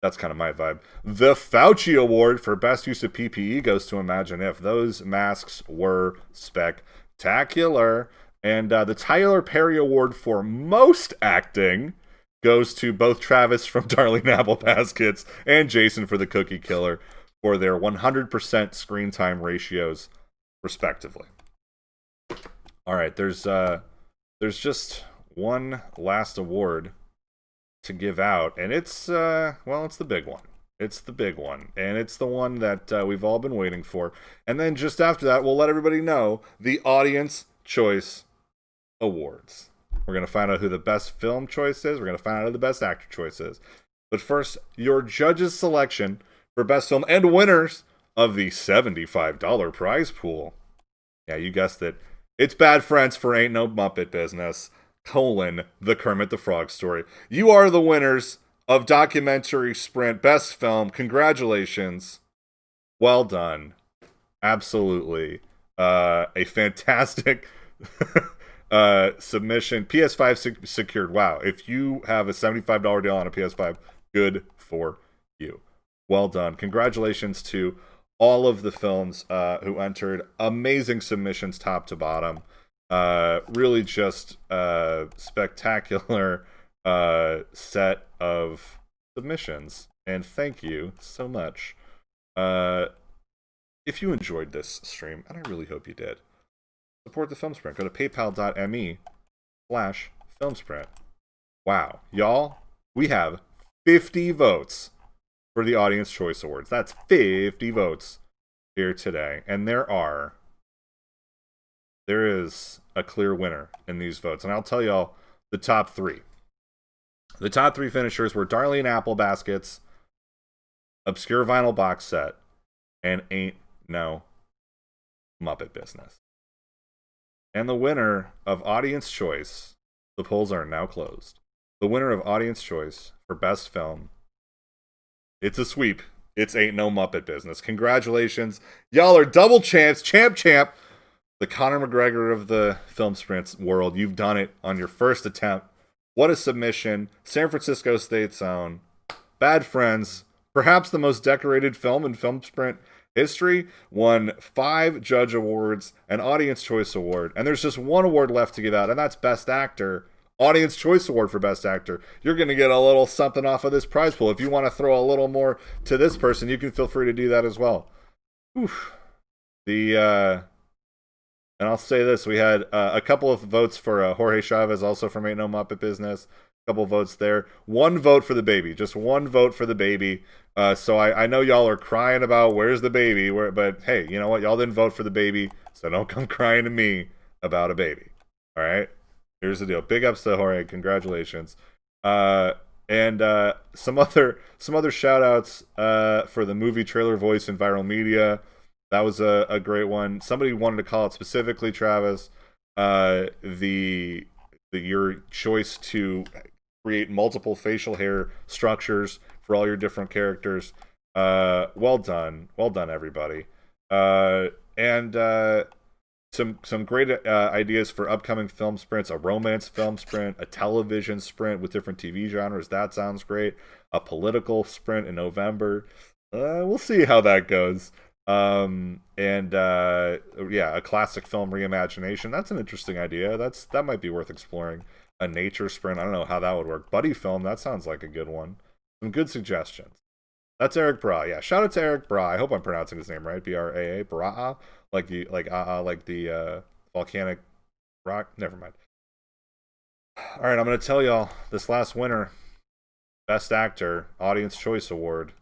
that's kind of my vibe. The Fauci Award for Best Use of PPE goes to Imagine If. Those masks were spectacular. And the Tyler Perry Award for Most Acting goes to both Travis from Darlene Apple Baskets and Jason for The Cookie Killer for their 100% screen time ratios, respectively. All right, there's just one last award to give out, and it's it's the big one. It's the big one, and it's the one that we've all been waiting for. And then just after that, we'll let everybody know the Audience Choice Awards. We're going to find out who the best film choice is. We're going to find out who the best actor choice is. But first, your judges' selection for best film and winners of the $75 prize pool. Yeah, you guessed it. It's Bad Friends for Ain't No Muppet Business, the Kermit the Frog Story. You are the winners of Documentary Sprint Best Film. Congratulations. Well done. Absolutely. A fantastic submission. PS5 secured. Wow. If you have a $75 deal on a PS5, good for you. Well done. Congratulations to all of the films who entered. Amazing submissions top to bottom. Really just spectacular set of submissions. And thank you so much. If you enjoyed this stream, and I really hope you did, support the Film Sprint. Go to paypal.me/filmsprint. Wow. Y'all, we have 50 votes for the Audience Choice Awards. That's 50 votes here today. And there is a clear winner in these votes. And I'll tell y'all the top three. The top 3 finishers were Darlene Apple Baskets, Obscure Vinyl Box Set, and Ain't No Muppet Business. And the winner of Audience Choice, the polls are now closed. The winner of Audience Choice for Best Film, it's a sweep. It's Ain't No Muppet Business. Congratulations. Y'all are double champs, champ. The Conor McGregor of the film sprints world. You've done it on your first attempt. What a submission. San Francisco State's own Bad Friends, perhaps the most decorated film in film sprint history, won 5 judge awards, an Audience Choice Award, and there's just one award left to give out, and that's Best Actor. Audience Choice Award for Best Actor. You're going to get a little something off of this prize pool. If you want to throw a little more to this person, you can feel free to do that as well. Oof. And I'll say this, we had a couple of votes for Jorge Chavez, also from Ain't No Muppet Business. A couple votes there. 1 vote for the baby. Just 1 vote for the baby. So I know y'all are crying about where's the baby, but hey, you know what? Y'all didn't vote for the baby, so don't come crying to me about a baby. All right? Here's the deal. Big ups to Jorge. Congratulations. And some other shout outs for the movie trailer voice in viral media. That was a great one. Somebody wanted to call it specifically, Travis, your choice to create multiple facial hair structures for all your different characters. Well done, everybody. And some great ideas for upcoming film sprints: a romance film sprint, a television sprint with different TV genres. That sounds great. A political sprint in November. We'll see how that goes. A classic film reimagination. That's an interesting idea. That might be worth exploring. A nature sprint. I don't know how that would work. Buddy film. That sounds like a good one. Some good suggestions. That's Eric Bra. Yeah, shout out to Eric Bra. I hope I'm pronouncing his name right. Braa. Braa. Like the volcanic rock. Never mind. All right, I'm gonna tell y'all this last winner, Best Actor, Audience Choice Award.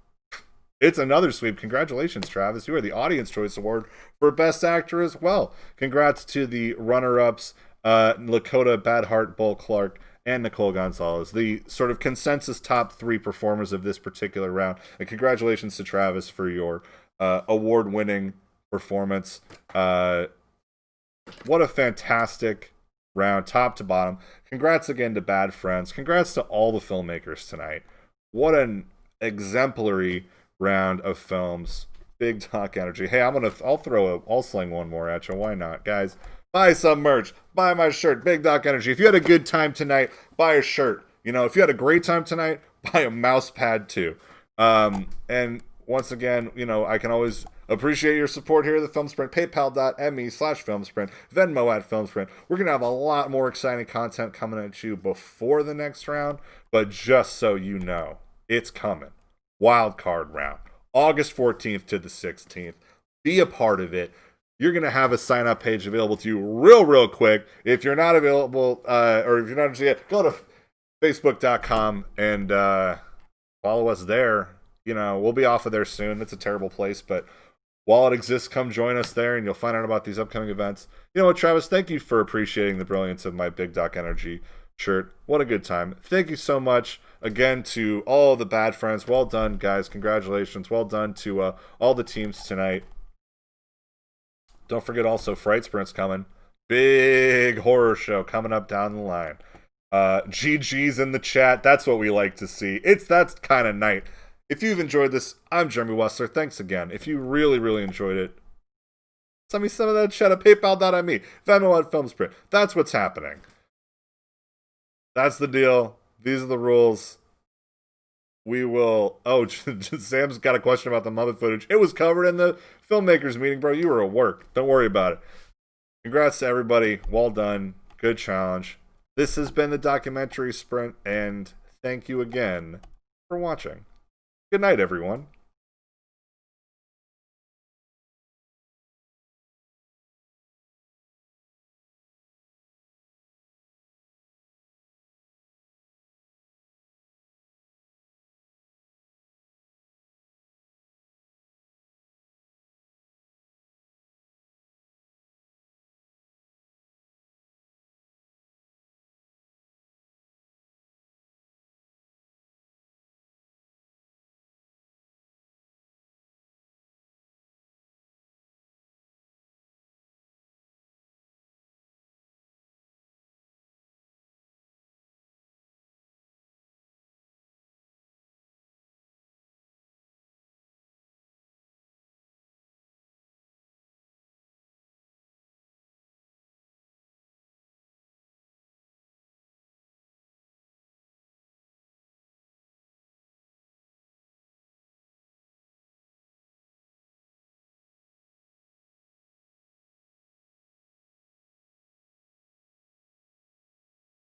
It's another sweep. Congratulations, Travis. You are the Audience Choice Award for Best Actor as well. Congrats to the runner-ups, Lakota Badhart, Bull Clark, and Nicole Gonzalez, the sort of consensus top 3 performers of this particular round. And congratulations to Travis for your award-winning performance. What a fantastic round, top to bottom. Congrats again to Bad Friends. Congrats to all the filmmakers tonight. What an exemplary round of films. Big Doc Energy. Hey, I'll sling one more at you. Why not, guys? Buy some merch. Buy my shirt. Big Doc Energy. If you had a good time tonight, buy a shirt. If you had a great time tonight, buy a mouse pad too. And once again, I can always appreciate your support here at the Film Sprint. PayPal.me/FilmSprint. Venmo @FilmSprint. We're going to have a lot more exciting content coming at you before the next round, but just so you know, it's coming. Wild card round, August 14th to the 16th. Be a part of it. You're going to have a sign-up page available to you real quick. If you're not available, or if you're not interested yet, go to Facebook.com and follow us there. We'll be off of there soon. It's a terrible place, but while it exists, come join us there, and you'll find out about these upcoming events. You know what, Travis? Thank you for appreciating the brilliance of my Big Doc Energy shirt. What a good time. Thank you so much again to all the Bad Friends. Well done, guys. Congratulations. Well done to all the teams tonight. Don't forget also Fright Sprint's coming. Big horror show coming up down the line. GG's in the chat. That's what we like to see. That's kind of night. If you've enjoyed this, I'm Jeremy Wesler. Thanks again. If you really enjoyed it, send me some of that chat at paypal.me. Venmo @FilmSprint. That's what's happening. That's the deal. These are the rules. We will... Oh, Sam's got a question about the Muppet footage. It was covered in the filmmakers meeting, bro. You were at work. Don't worry about it. Congrats to everybody. Well done. Good challenge. This has been the Documentary Sprint, and thank you again for watching. Good night, everyone.